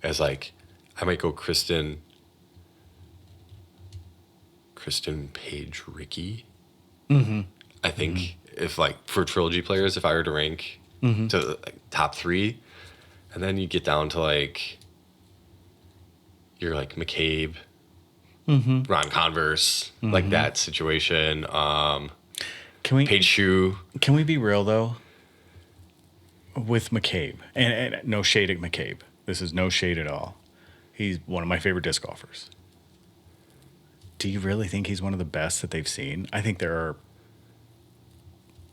as like I might go Kristin, Paige, Ricky. I think if like for trilogy players, if I were to rank to like, top 3, and then you get down to like you're like McCabe, Ron Converse, like that situation. Paige Shue. Can we be real though? With McCabe, and no shade at McCabe. This is no shade at all. He's one of my favorite disc golfers. Do you really think he's one of the best that they've seen? I think there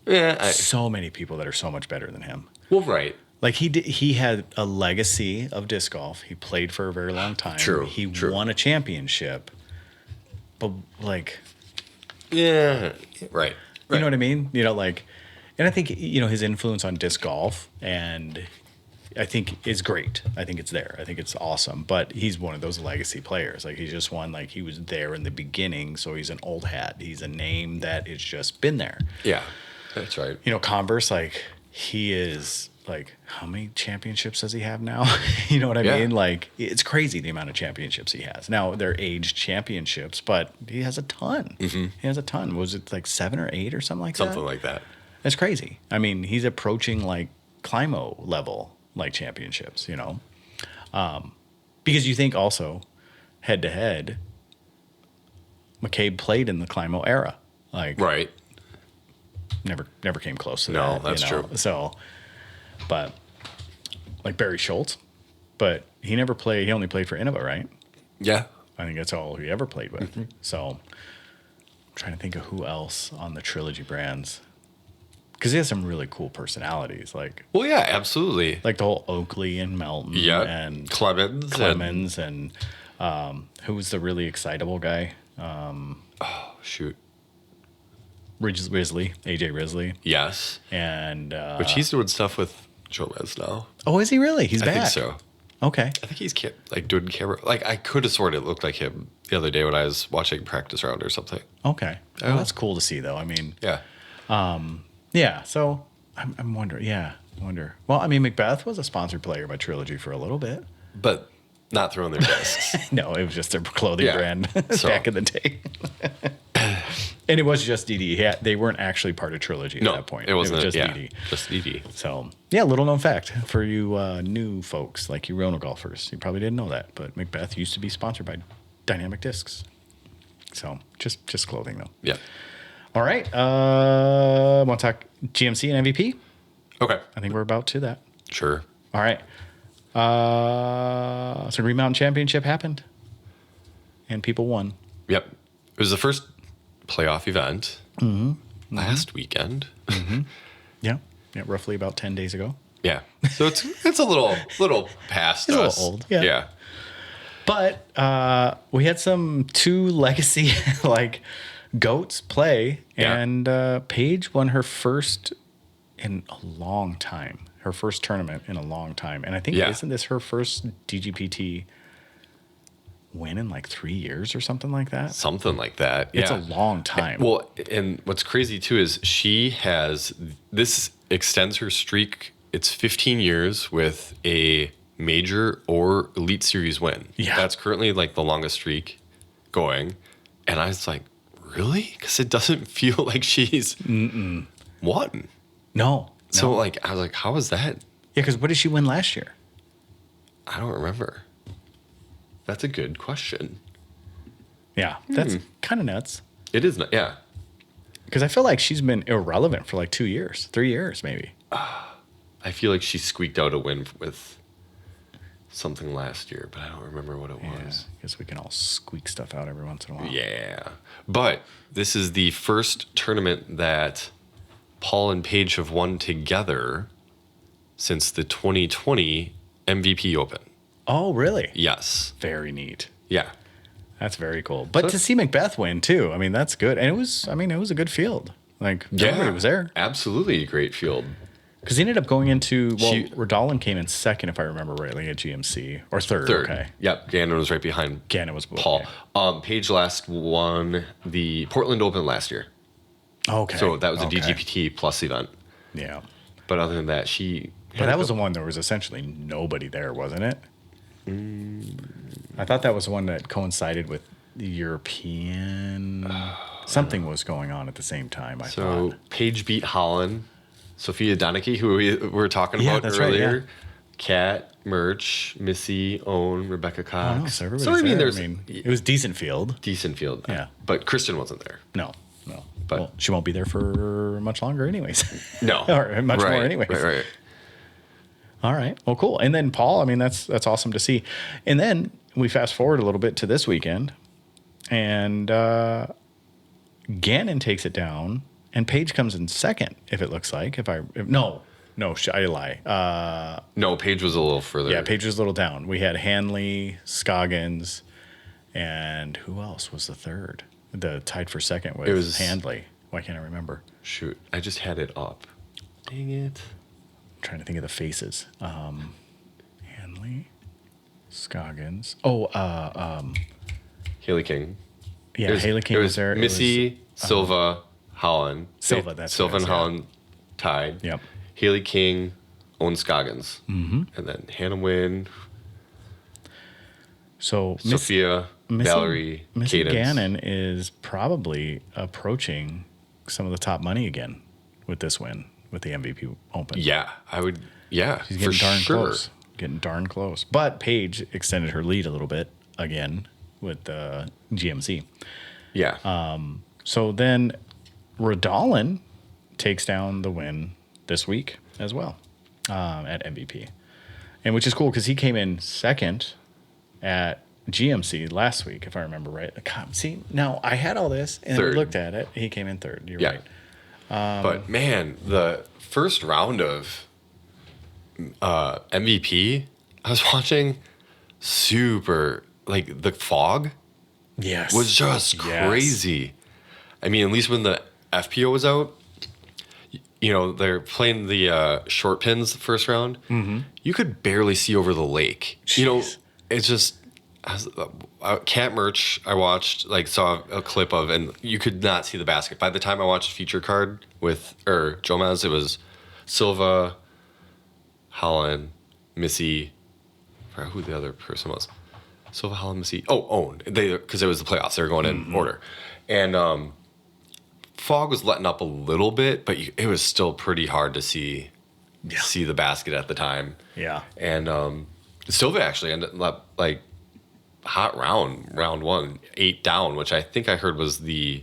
are so many people that are so much better than him. Well, right. Like he had a legacy of disc golf. He played for a very long time. True. He won a championship. But like, Yeah. Right. you know what I mean? You know, like, and I think, you know, his influence on disc golf and I think is great. I think it's there. I think it's awesome. But he's one of those legacy players. Like he's just one, like he was there in the beginning. So he's an old hat. He's a name that has just been there. Yeah. That's right. You know, Converse, like he is like, how many championships does he have now? You know what I mean? Like it's crazy the amount of championships he has. Now they're aged championships, but he has a ton. He has a ton. Was it like 7 or 8 or something like that? Something like that. That's crazy. I mean, he's approaching like Climo level like championships, you know? Because you think also head to head, McCabe played in the Climo era. Like Right. never came close to No, that. that's you know? true. So, but like Barry Schultz, but he never played. He only played for Innova, right? Yeah. I think that's all he ever played with. So I'm trying to think of who else on the Trilogy brands. Because he has some really cool personalities, like Well, yeah, absolutely. the whole Oakley and Melton and Clemens and who's the really excitable guy? oh, shoot. Risley, AJ Risley, Yes. and Which he's doing stuff with Jomez now. oh, is he really? He's I back. think so. Okay. I think he's like doing camera. Like I could have sworn it looked like him the other day when I was watching practice round or something. Okay. Oh. Well, that's cool to see, though. I mean, Yeah. yeah. So I'm wondering. Yeah, I wonder. Well, I mean, Macbeth was a sponsored player by Trilogy for a little bit. But not throwing their discs. No, it was just their clothing Yeah. brand So- back in the day. And it was just DD. They weren't actually part of Trilogy at No, that point. it wasn't. It was just yeah, DD. just DD. So, yeah, little known fact for you new folks like you Rona golfers. You probably didn't know that, but Macbeth used to be sponsored by Dynamic Discs. So, just clothing, though. Yeah. All right. Want to talk GMC and MVP? Okay. I think we're about to that. Sure. All right. So Green Mountain Championship happened, and people won. Yep. It was the first playoff event last weekend. Yeah, roughly about 10 days ago. Yeah. So it's a little past It's a us. little old, yeah. Yeah. But we had some two legacy goats play, Yeah. and Paige won her first in a long time. Her first tournament in a long time, and I think isn't this her first DGPT win in 3 years or something like that? Something like that. It's yeah. a long time. Well, and what's crazy too is this extends her streak. It's 15 years with a major or Elite Series win. Yeah. That's currently the longest streak going. And I was like, really? Because it doesn't feel like she's won. No. So I was like, how is that? Yeah, because what did she win last year? I don't remember. That's a good question. Yeah, that's kind of nuts. It is not. Yeah. Because I feel like she's been irrelevant for 2 years, 3 years maybe. I feel like she squeaked out a win with something last year, but I don't remember what it was. I guess we can all squeak stuff out every once in a while. Yeah. But this is the first tournament that Paul and Paige have won together since the 2020 MVP Open. Oh, really? Yes. Very neat. Yeah. That's very cool. But to see Macbeth win too, I mean, that's good. And it was a good field. Everybody was there. Absolutely a great field. Because he ended up going into, Rodolin came in second, if I remember rightly, at GMC. Or third. Okay. Yep. Gannon was right behind Gannon was Paul. Okay. Paige last won the Portland Open last year. Okay. So that was a Okay. DGPT plus event. Yeah. But other than that, But that was the one there was essentially nobody there, wasn't it? I thought that was the one that coincided with the European. Something was going on at the same time, I thought. Paige beat Holland. Sophia Donachie, who we were talking Yeah, about that's right, earlier. yeah. Kat, Murch, Missy, Owen, Rebecca Cox. Oh, no, so everybody's there. there's it was decent field. decent field. Yeah. But Kristin wasn't there. No. But- Well, she won't be there for much longer, anyways. No. Or much more anyways. Right. All right. Well, cool. And then Paul, I mean, that's awesome to see. And then we fast forward a little bit to this weekend, and Gannon takes it down, and Paige comes in second. If it looks like, no, I lie. No, Paige was a little further. Yeah, Paige was a little down. We had Hanley, Scoggins, and who else was the third? The tied for second was, It was- Handley. Why can't I remember? Shoot, I just had it up. Dang it. I'm trying to think of the faces. Hanley, Scoggins. Oh, Haley King. yeah, Haley King it was there. It Missy, Silva, Holland. Silva, that's Silva what it and is, yeah. Holland tied. Yep. Haley King, Owen Scoggins. Mm-hmm. And then Hannah Wynn, So Sophia, Valerie, Missy Cadence. Gannon is probably approaching some of the top money again with this win with the MVP Open. Yeah, I would. Yeah, She's for getting darn sure. close. Getting darn close. But Paige extended her lead a little bit again with GMC. Yeah. So then Rodolin takes down the win this week as well at MVP. And which is cool because he came in second at GMC last week, if I remember right. God, see, now I had all this and we Third. looked at it. He came in third. You're Yeah. right. But man, the first round of MVP I was watching, super, like the fog Yes. was just Yes. crazy. I mean, at least when the FPO was out, you know, they're playing the short pins the first round. Mm-hmm. You could barely see over the lake. You know, Jeez. it's just Cat Merch. I watched, like, saw a clip of, and you could not see the basket. By the time I watched feature card with Jomaz, it was Silva, Holland, Missy. I forgot who the other person was. Silva, Holland, Missy. Oh, Owen. Because it was the playoffs. They were going in order, and fog was letting up a little bit, but it was still pretty hard to see the basket at the time. Yeah. And Silva actually ended up like hot round 1, 8 down, which I think I heard was the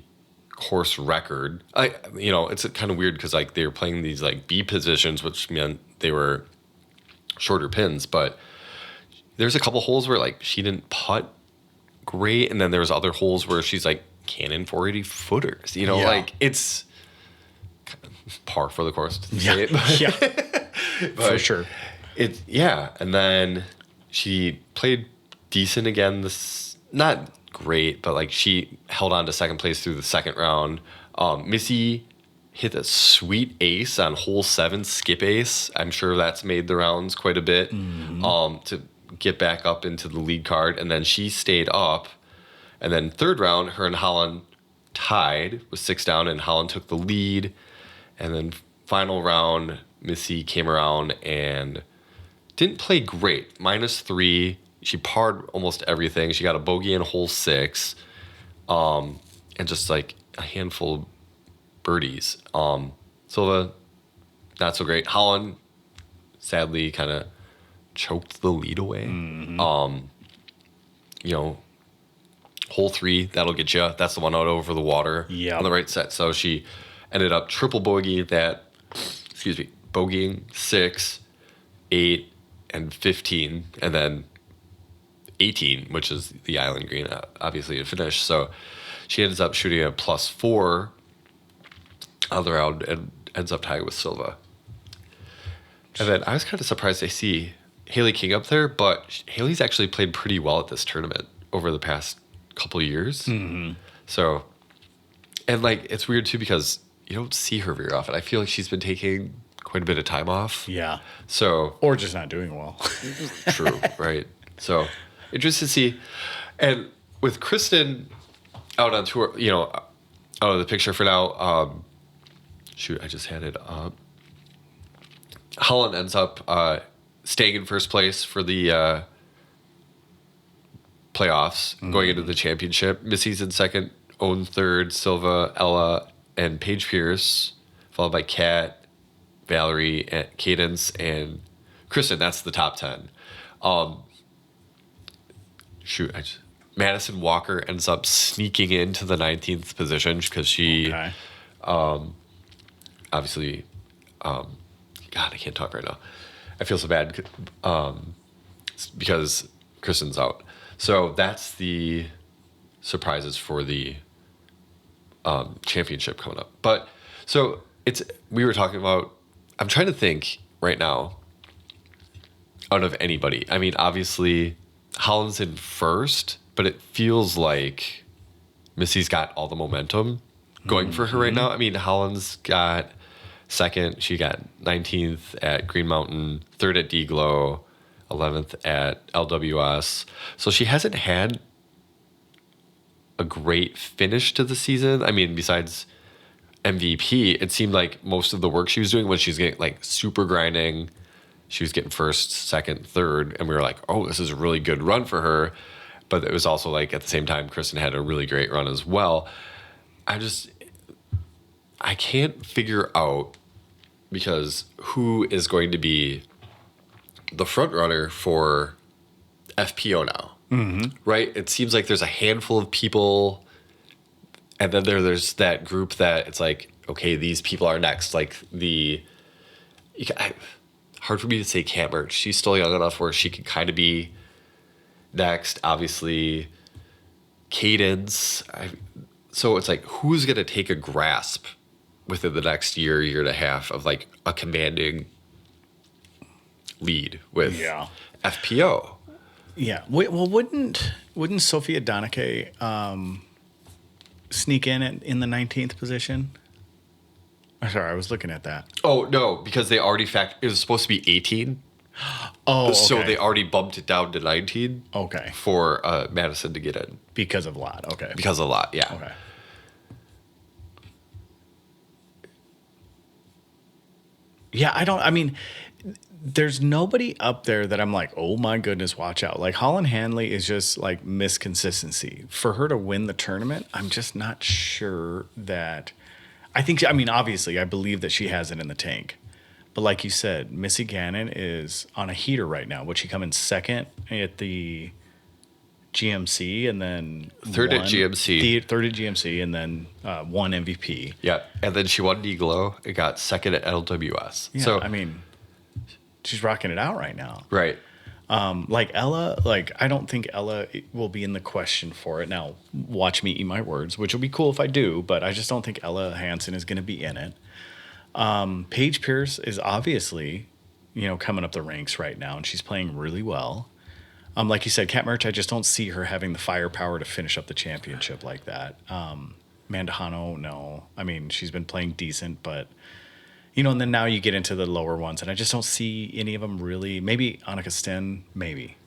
course record. It's kind of weird because like they were playing these like B positions, which meant they were shorter pins, but there's a couple holes where like she didn't putt great, and then there's other holes where she's like cannon 480 footers. You know, like it's par for the course to say it. But For sure. And then she played decent again. This not great, but like she held on to second place through the second round. Missy hit a sweet ace on hole 7, skip ace. I'm sure that's made the rounds quite a bit to get back up into the lead card. And then she stayed up. And then third round, her and Holland tied with 6 down, and Holland took the lead. And then final round, Missy came around and didn't play great. -3. She parred almost everything. She got a bogey in hole 6, and just like a handful of birdies. Silva, not so great. Holland, sadly, kind of choked the lead away. Hole 3, that'll get you. That's the one out over the water on the right set. So she ended up triple bogey bogeying 6, 8, and 15, and then 18, which is the island green, obviously, to finish. So she ends up shooting a +4 on the round and ends up tying with Silva. And then I was kind of surprised to see Haley King up there, but Haley's actually played pretty well at this tournament over the past couple of years. So, and like, it's weird too because you don't see her very often. I feel like she's been taking quite a bit of time off. Yeah. So, or just not doing well. True, right? So, interested to see. And with Kristin out on tour, out of the picture for now. I just had it up. Holland ends up staying in first place for the playoffs, going into the championship. Missy's in second, Owen third, Silva, Ella, and Paige Pierce, followed by Kat, Valerie, and Cadence, and Kristin. That's the top 10. Madison Walker ends up sneaking into the 19th position because she, obviously, God, I can't talk right now. I feel so bad because Kristin's out. So that's the surprises for the championship coming up. But so we were talking about, I'm trying to think right now out of anybody. I mean, obviously Holland's in first, but it feels like Missy's got all the momentum going for her right now. I mean, Holland's got second. She got 19th at Green Mountain, third at D-Glow, 11th at LWS. So she hasn't had a great finish to the season. I mean, besides MVP, it seemed like most of the work she was doing when she's getting like super grinding, she was getting first, second, third, and we were like, oh, this is a really good run for her. But it was also like at the same time, Kristin had a really great run as well. I can't figure out because who is going to be the front runner for FPO now, right? It seems like there's a handful of people, and then there's that group that it's like, okay, these people are next. Like hard for me to say Cat Merch. She's still young enough where she could kind of be next. Obviously, Cadence. So it's like, who's going to take a grasp within the next year and a half of like a commanding lead with FPO? Yeah. Well, wouldn't Sophia Donake sneak in the 19th position? Sorry, I was looking at that. Oh, no, because they already it was supposed to be 18. Oh, okay. So they already bumped it down to 19. Okay. For Madison to get in. Because of Lot, okay. Because of Lot, yeah. Okay. Yeah, I mean, there's nobody up there that I'm like, oh my goodness, watch out. Like Holland Hanley is just like misconsistency. For her to win the tournament, I'm just not sure that. I mean, obviously, I believe that she has it in the tank. But like you said, Missy Gannon is on a heater right now. Would she come in second at the GMC and then third at GMC? Third at GMC and then won MVP. Yeah, and then she won Niglo and got second at LWS. Yeah, so I mean, she's rocking it out right now. Right. Like Ella, like I don't think Ella will be in the question for it. Now, watch me eat my words, which will be cool if I do, but I just don't think Ella Hansen is going to be in it. Paige Pierce is obviously, coming up the ranks right now, and she's playing really well. Like you said, Kat Merch, I just don't see her having the firepower to finish up the championship like that. Mandahano, no. I mean, she's been playing decent, but and then now you get into the lower ones, and I just don't see any of them really. Maybe Annika Sten, maybe.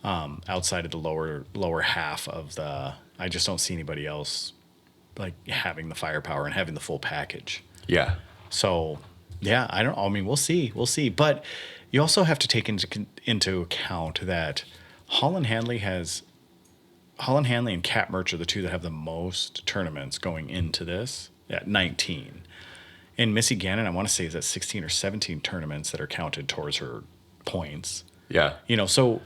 Outside of the lower half of I just don't see anybody else like having the firepower and having the full package. Yeah. So, yeah, I mean, we'll see. But you also have to take into account that Holland Hanley and Kat Merch are the two that have the most tournaments going into this at 19. And Missy Gannon, I want to say, is at 16 or 17 tournaments that are counted towards her points. Yeah. So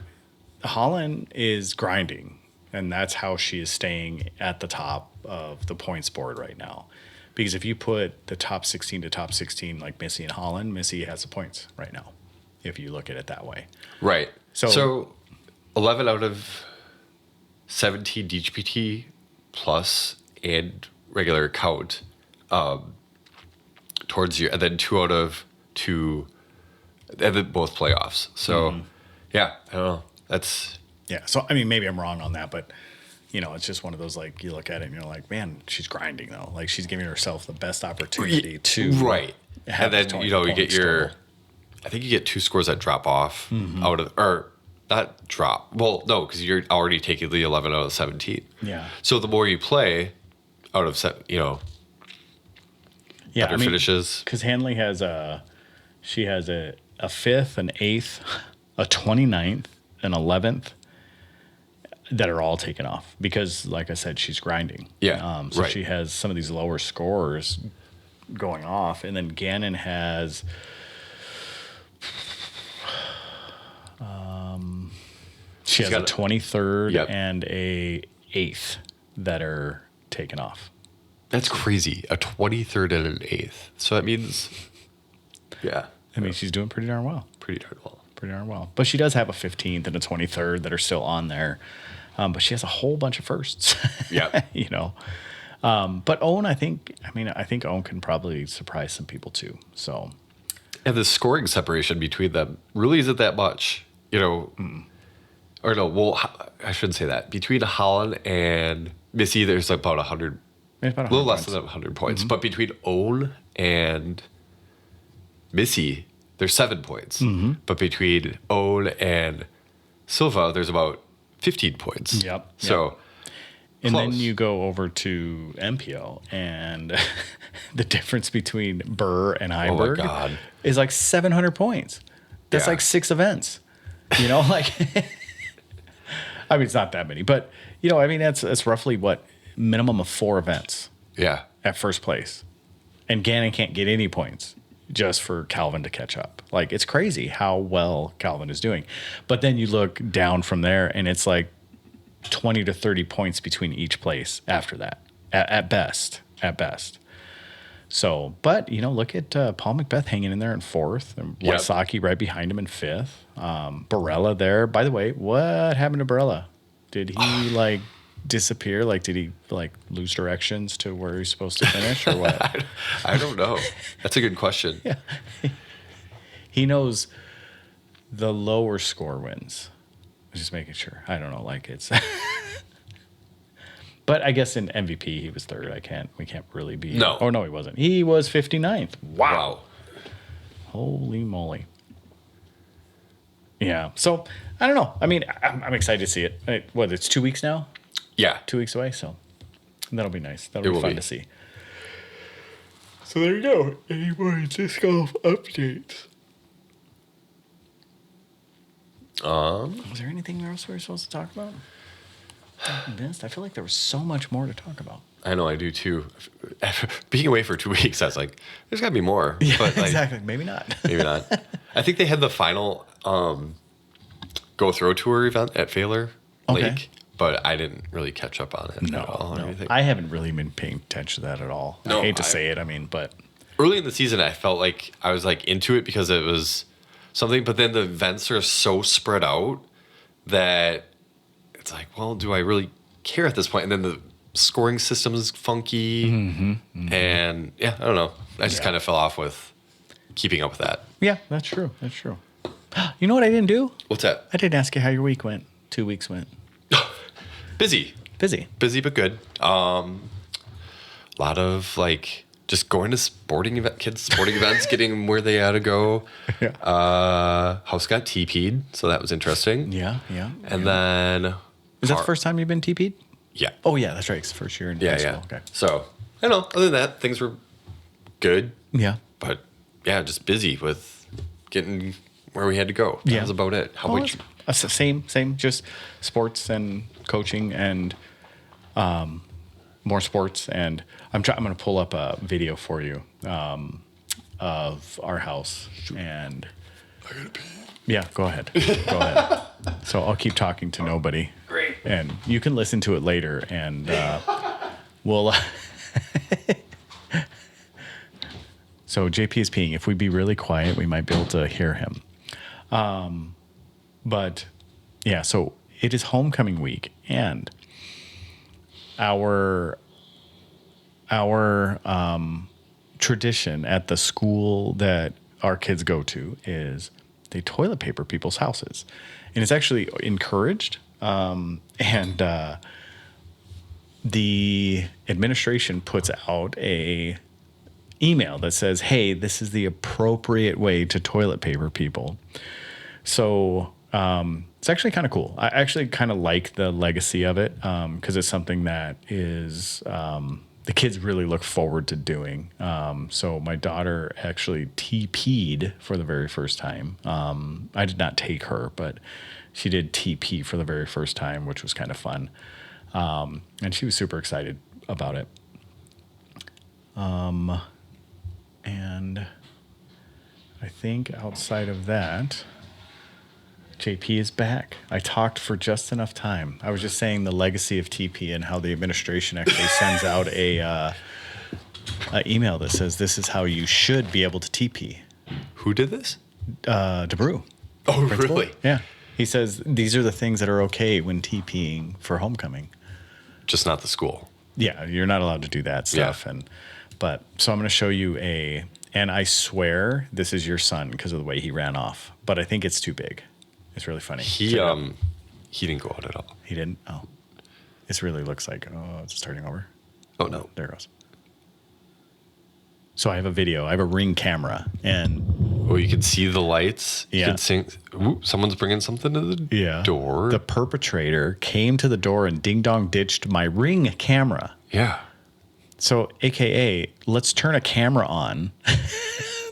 Holland is grinding, and that's how she is staying at the top of the points board right now. Because if you put the top 16 to top 16 like Missy and Holland, Missy has the points right now, if you look at it that way. Right. So 11 out of 17 DGPT plus and regular count towards you, and then 2 out of 2, and then both playoffs. So, yeah, I don't know. Yeah, so, I mean, maybe I'm wrong on that, but, it's just one of those, like, you look at it and you're like, man, she's grinding, though. Like, she's giving herself the best opportunity to Right. have and then, you get your, I think you get 2 scores that drop off out of, or not drop. Well, no, because you're already taking the 11 out of 17. Yeah. So the more you play out of, better finishes. Because Hanley has she has a 5th, an 8th, a 29th, an 11th that are all taken off because, like I said, she's grinding. Yeah, So right. she has some of these lower scores going off, and then Gannon has she has a 23rd and a 8th that are taken off. That's crazy. A 23rd and an 8th. So that means, yeah. I mean, she's doing pretty darn well. Pretty darn well. But she does have a 15th and a 23rd that are still on there. But she has a whole bunch of firsts. Yeah. But Owen, I think Owen can probably surprise some people too. So. And the scoring separation between them really isn't that much, Or no, well, I shouldn't say that. Between Holland and Missy, there's about 100. It's about a little less points. than 100 points. But between Owen and Missy, there's 7 points. But between Owen and Silva, there's about 15 points. Yep. So, and close. then you go over to MPO, and the difference between Burr and Heinberg God. is like 700 points. That's Yeah. like 6 events. Like, I mean, it's not that many, but that's roughly what minimum of 4 events. Yeah. At first place, and Gannon can't get any points just for Calvin to catch up. Like, it's crazy how well Calvin is doing. But then you look down from there, and it's like 20 to 30 points between each place after that, at best. So, but look at Paul Macbeth hanging in there in fourth, and Yep. Wysocki right behind him in fifth. Barella there. By the way, what happened to Barella? Did he disappear? Did he lose directions to where he's supposed to finish, or what? I don't know. That's a good question. Yeah, he knows the lower score wins. Just making sure. I don't know. It's. But I guess in MVP he was third. We can't really be. No. Oh no, he wasn't. He was 59th. Wow. Holy moly. Yeah. So I don't know. I mean, I'm excited to see it. It's 2 weeks now? Yeah. 2 weeks away. So that'll be nice. That'll It be will fun be. to see. So there you go. Any more disc golf updates? Was there anything else we were supposed to talk about? I missed. I feel like there was so much more to talk about. I know, I do too. Being away for 2 weeks, I was like, there's got to be more. Yeah, But exactly. Maybe not. maybe not. I think they had the final Go Throw Tour event at Failer Okay. Lake, but I didn't really catch up on it at all. Or anything. I haven't really been paying attention to that at all. I No, hate to say it. But Early in the season, I felt like I was into it because it was something, but then the events are so spread out that it's well, do I really care at this point? And then the scoring system is funky. And yeah, I don't know. I just kind of fell off with keeping up with that. yeah, that's true. That's true. You know what I didn't do? What's that? I didn't ask you how your week went. 2 weeks went. Busy but good. A lot of just going to kids sporting events, getting them where they had to go. Yeah. House got TP'd, so that was interesting. Yeah. And then Is that the first time you've been TP'd? Yeah. Oh, yeah, that's right. It's the first year in high school. Okay. So I don't know. Other than that, things were good. Yeah. But yeah, just busy with getting where we had to go. That was about it. How about you? Same. Just sports and coaching and more sports. And I'm going to pull up a video for you of our house. And I gotta pee. yeah, go ahead. Go ahead. So I'll keep talking to nobody. Great. And you can listen to it later, and we'll. So JP is peeing. If we be really quiet, we might be able to hear him. But yeah, so it is homecoming week, and our tradition at the school that our kids go to is they toilet paper people's houses, and it's actually encouraged. The administration puts out a email that says, "Hey, this is the appropriate way to toilet paper people." So it's actually kind of cool. I actually kind of like the legacy of it because it's something that is the kids really look forward to doing. So my daughter actually TP'd for the very first time. I did not take her, but she did TP for the very first time, which was kind of fun. And she was super excited about it. And I think outside of that, JP is back. I talked for just enough time. I was just saying the legacy of TP and how the administration actually sends out a email that says this is how you should be able to TP. Who did this? DeBrew. Oh, Principal. really? Yeah. He says these are the things that are okay when TPing for homecoming. Just not the school. Yeah, you're not allowed to do that stuff. Yeah. But so I'm going to show you and I swear this is your son because of the way he ran off. But I think it's too big. It's really funny. He didn't go out at all. He didn't? Oh. This really looks like, it's starting over. Oh no. There it goes. So I have a video. I have a Ring camera, and Oh, you can see the lights. You Yeah. can see. Ooh, someone's bringing something to the door. the perpetrator came to the door and ding dong ditched my Ring camera. Yeah. So, AKA, let's turn a camera on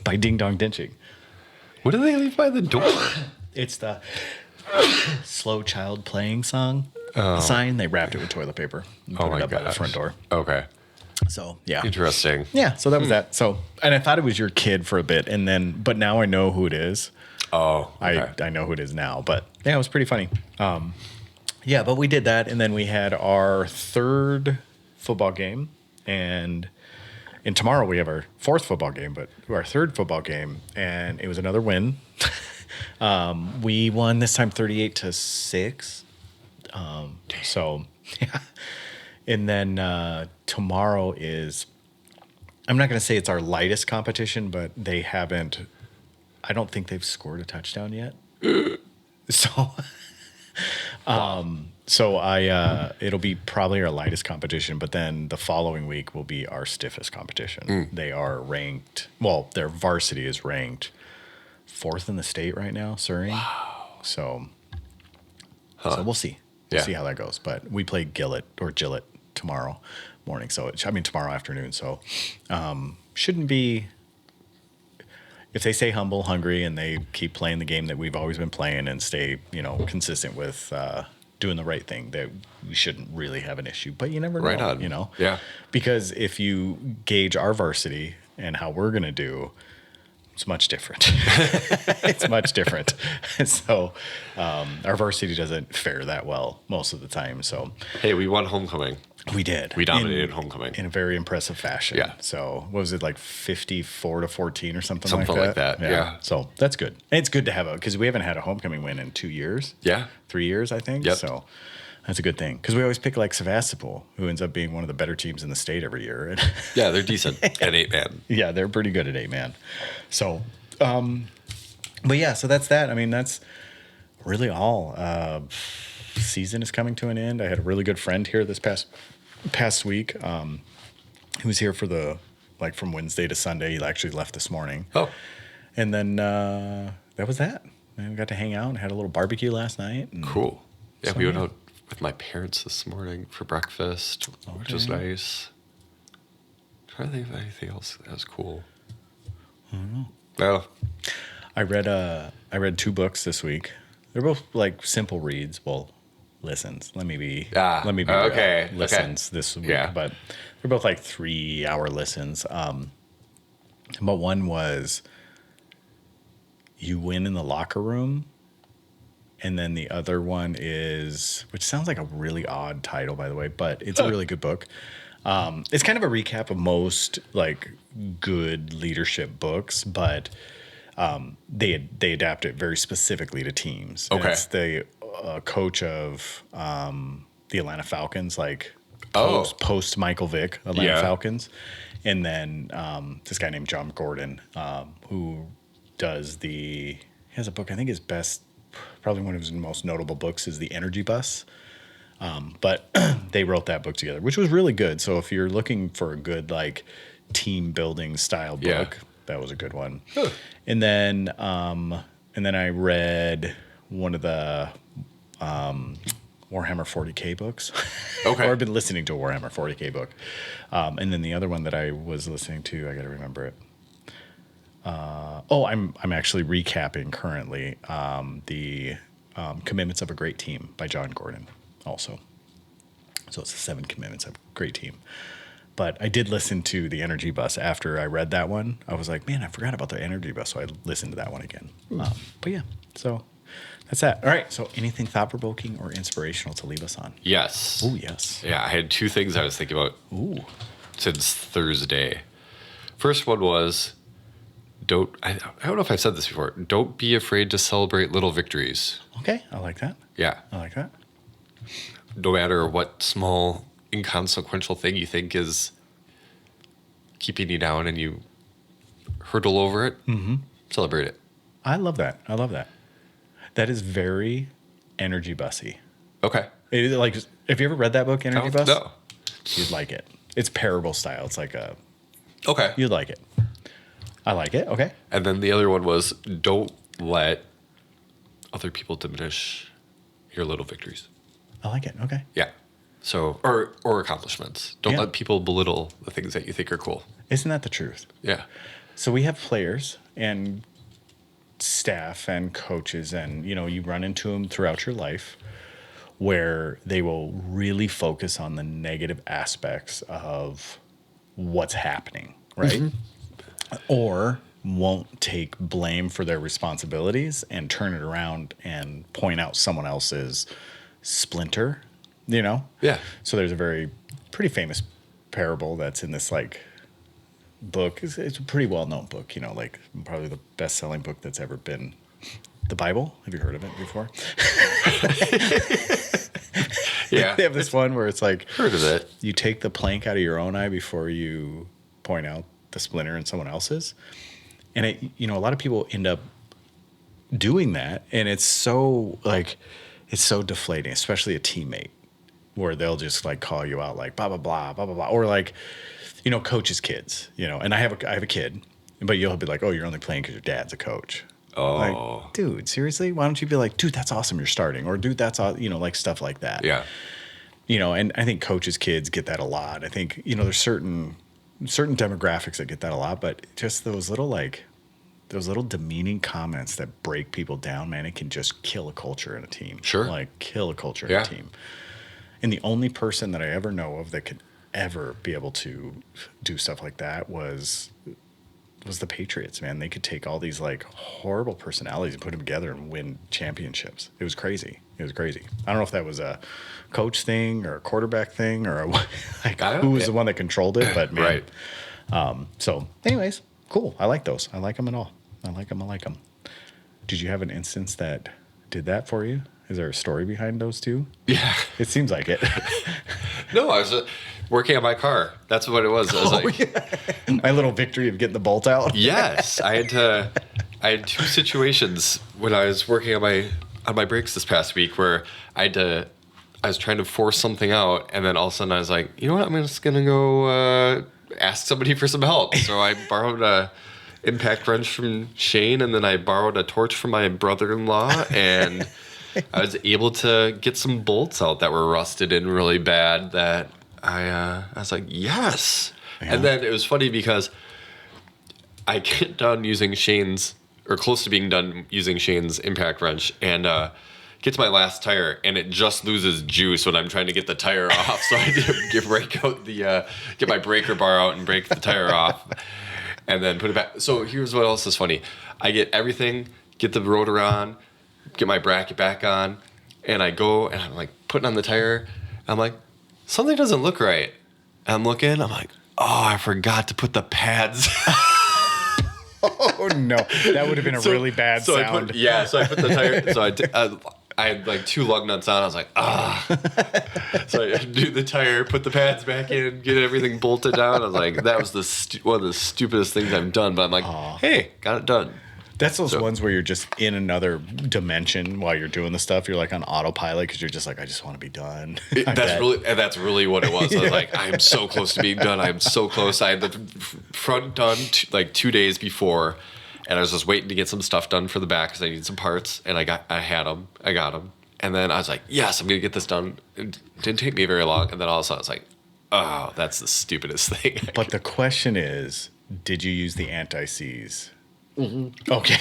by ding dong ditching. What do they leave by the door? It's the slow child playing song sign. They wrapped it with toilet paper and put Oh my it up by the gosh. front door. Okay. So, yeah. Interesting. Yeah, so that was that. So, and I thought it was your kid for a bit, and then, but now I know who it is. Oh, okay. I know who it is now, but yeah, it was pretty funny. Yeah, but we did that, and then we had our third football game, and And tomorrow we have our fourth football game, but our third football game, and it was another win. We won this time 38-6. So, yeah. And then tomorrow is, I'm not going to say it's our lightest competition, but I don't think they've scored a touchdown yet. So, it'll be probably our lightest competition, but then the following week will be our stiffest competition. They are ranked, their varsity is ranked 4th in the state right now, Surrey. Wow. So we'll see. We'll see how that goes. But we play Gillett tomorrow morning. So, tomorrow afternoon. So, shouldn't be, if they stay humble, hungry, and they keep playing the game that we've always been playing and stay, consistent with doing the right thing, that we shouldn't really have an issue. But you never know, right on. Yeah. Because if you gauge our varsity and how we're going to do, it's much different. It's much different. So our varsity doesn't fare that well most of the time. So hey, we won homecoming. We did. We dominated homecoming in a very impressive fashion. Yeah. So what was it, like 54-14 or something like that? Something like that. Yeah. So that's good. And it's good to have because we haven't had a homecoming win in 2 years. Yeah. 3 years, I think. Yep. So that's a good thing, because we always pick like Sevastopol, who ends up being one of the better teams in the state every year. Yeah, they're decent at 8-man. Yeah, they're pretty good at 8-man. So, but yeah, so that's that. That's really all. Season is coming to an end. I had a really good friend here this past week. He was here for from Wednesday to Sunday. He actually left this morning. Oh. And then that was that. And we got to hang out and had a little barbecue last night. Cool. Yeah, we went out with my parents this morning for breakfast, which was nice. I'm trying to think of anything else that was cool. I don't know. Oh. I read 2 books this week. They're both like simple reads. Well, listens. Let me be okay. Listens this week. Yeah. But they're both like 3-hour listens. But one was You Win in the Locker Room. And then the other one is, which sounds like a really odd title, by the way, but it's a really good book. It's kind of a recap of most like good leadership books, but they adapt it very specifically to teams. Okay. And it's the coach of the Atlanta Falcons, like post Michael Vick Atlanta Falcons, and then this guy named John Gordon, who he has a book, I think his best, probably one of his most notable books is The Energy Bus. But they wrote that book together, which was really good. So if you're looking for a good like team building style book, that was a good one. Huh. And then I read one of the Warhammer 40K books. Okay. Or I've been listening to a Warhammer 40K book. And then the other one that I was listening to, I got to remember it. I'm actually recapping currently the Commitments of a Great Team by John Gordon also. So it's the 7 Commitments of a Great Team. But I did listen to The Energy Bus after I read that one. I was like, man, I forgot about The Energy Bus. So I listened to that one again. But yeah, so that's that. All right. So anything thought-provoking or inspirational to leave us on? Yes. Oh, yes. Yeah, I had 2 things I was thinking about since Thursday. First one was, I don't know if I've said this before, don't be afraid to celebrate little victories. Okay. I like that. Yeah. I like that. No matter what small, inconsequential thing you think is keeping you down and you hurdle over it, celebrate it. I love that. That is very Energy Bussy. Okay. Have you ever read that book, Energy Bus? No. You'd like it. It's parable style. It's like Okay. You'd like it. I like it. Okay. And then the other one was, don't let other people diminish your little victories. I like it. Okay. Yeah. So, or accomplishments. Don't let people belittle the things that you think are cool. Isn't that the truth? Yeah. So we have players and staff and coaches, and you run into them throughout your life where they will really focus on the negative aspects of what's happening, right? Or won't take blame for their responsibilities and turn it around and point out someone else's splinter, Yeah. So there's a pretty famous parable that's in this book. It's a pretty well-known book, you know, like probably the best-selling book that's ever been. The Bible. Have you heard of it before? Yeah. They have this one where it's like, Heard of it. you take the plank out of your own eye before you point out the splinter in someone else's. And it, you know, a lot of people end up doing that, and it's so deflating, especially a teammate, where they'll just like call you out like blah blah blah blah blah blah, or like, you know, coaches' kids, you know. And I have a kid, but you'll be like, oh, you're only playing because your dad's a coach. Oh, Like, dude, seriously? Why don't you be like, dude, that's awesome, you're starting, or dude, that's you know, like stuff like that. yeah. You know, and I think coaches' kids get that a lot. I think, you know, there's certain demographics that get that a lot, but just those little demeaning comments that break people down, man, it can just kill a culture in a team. Sure. Like kill a culture in a team. And the only person that I ever know of that could ever be able to do stuff like that was the Patriots, man. They could take all these like horrible personalities and put them together and win championships. It was crazy. I don't know if that was a coach thing or a quarterback thing or like who was the one that controlled it, but man. Right. So anyways, cool. I like those. I like them at all. I like them. Did you have an instance that did that for you? Is there a story behind those two? Yeah. It seems like it. No, I was working on my car. That's what it was. I was My little victory of getting the bolt out. Yes, I had two situations when I was working on my brakes this past week where I was trying to force something out, and then all of a sudden I was like, you know what, I'm just gonna go ask somebody for some help. So I borrowed a impact wrench from Shane, and then I borrowed a torch from my brother-in-law, and I was able to get some bolts out that were rusted in really bad. That I was like, yes. Yeah. And then it was funny because I get done using Shane's, or close to being done using Shane's impact wrench, and get to my last tire, and it just loses juice when I'm trying to get the tire off. So I had to get my breaker bar out and break the tire off, and then put it back. So here's what else is funny. I get everything, get the rotor on, get my bracket back on, and I go, and I'm like putting on the tire. I'm like, something doesn't look right. And I'm looking, I'm like, oh, I forgot to put the pads. Oh no, that would have been a really bad sound. So I put the tire. So I had like two lug nuts on. I was like, So I do the tire, put the pads back in, get everything bolted down. I was like, that was one of the stupidest things I've done. But I'm like, hey, got it done. That's those ones where you're just in another dimension while you're doing the stuff. You're like on autopilot because you're just like, I just want to be done. That's really what it was. I was like, I'm so close to being done. I'm so close. I had the front done like 2 days before, and I was just waiting to get some stuff done for the back because I needed some parts, and I got them. And then I was like, yes, I'm gonna get this done. It didn't take me very long, and then all of a sudden I was like, oh, that's the stupidest thing. But the question is, did you use the anti-seize? Mm-hmm. Okay.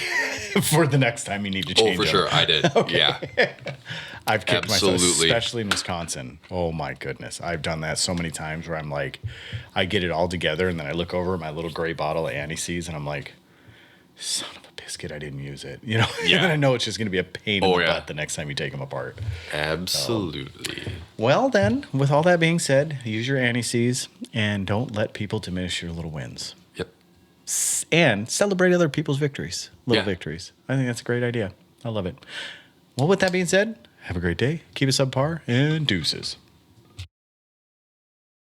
For the next time you need to change them. Oh, for sure. I did. Okay. Yeah. I've kicked myself, especially in Wisconsin. Oh, my goodness. I've done that so many times where I'm like, I get it all together, and then I look over at my little gray bottle of anti-seize, and I'm like, son of a biscuit, I didn't use it. You know? Yeah. And I know it's just going to be a pain in the butt the next time you take them apart. Absolutely. Well, then, with all that being said, use your anti-seize, and don't let people diminish your little wins. And celebrate other people's victories, victories. I think that's a great idea. I love it. Well, with that being said, have a great day. Keep it subpar, and deuces.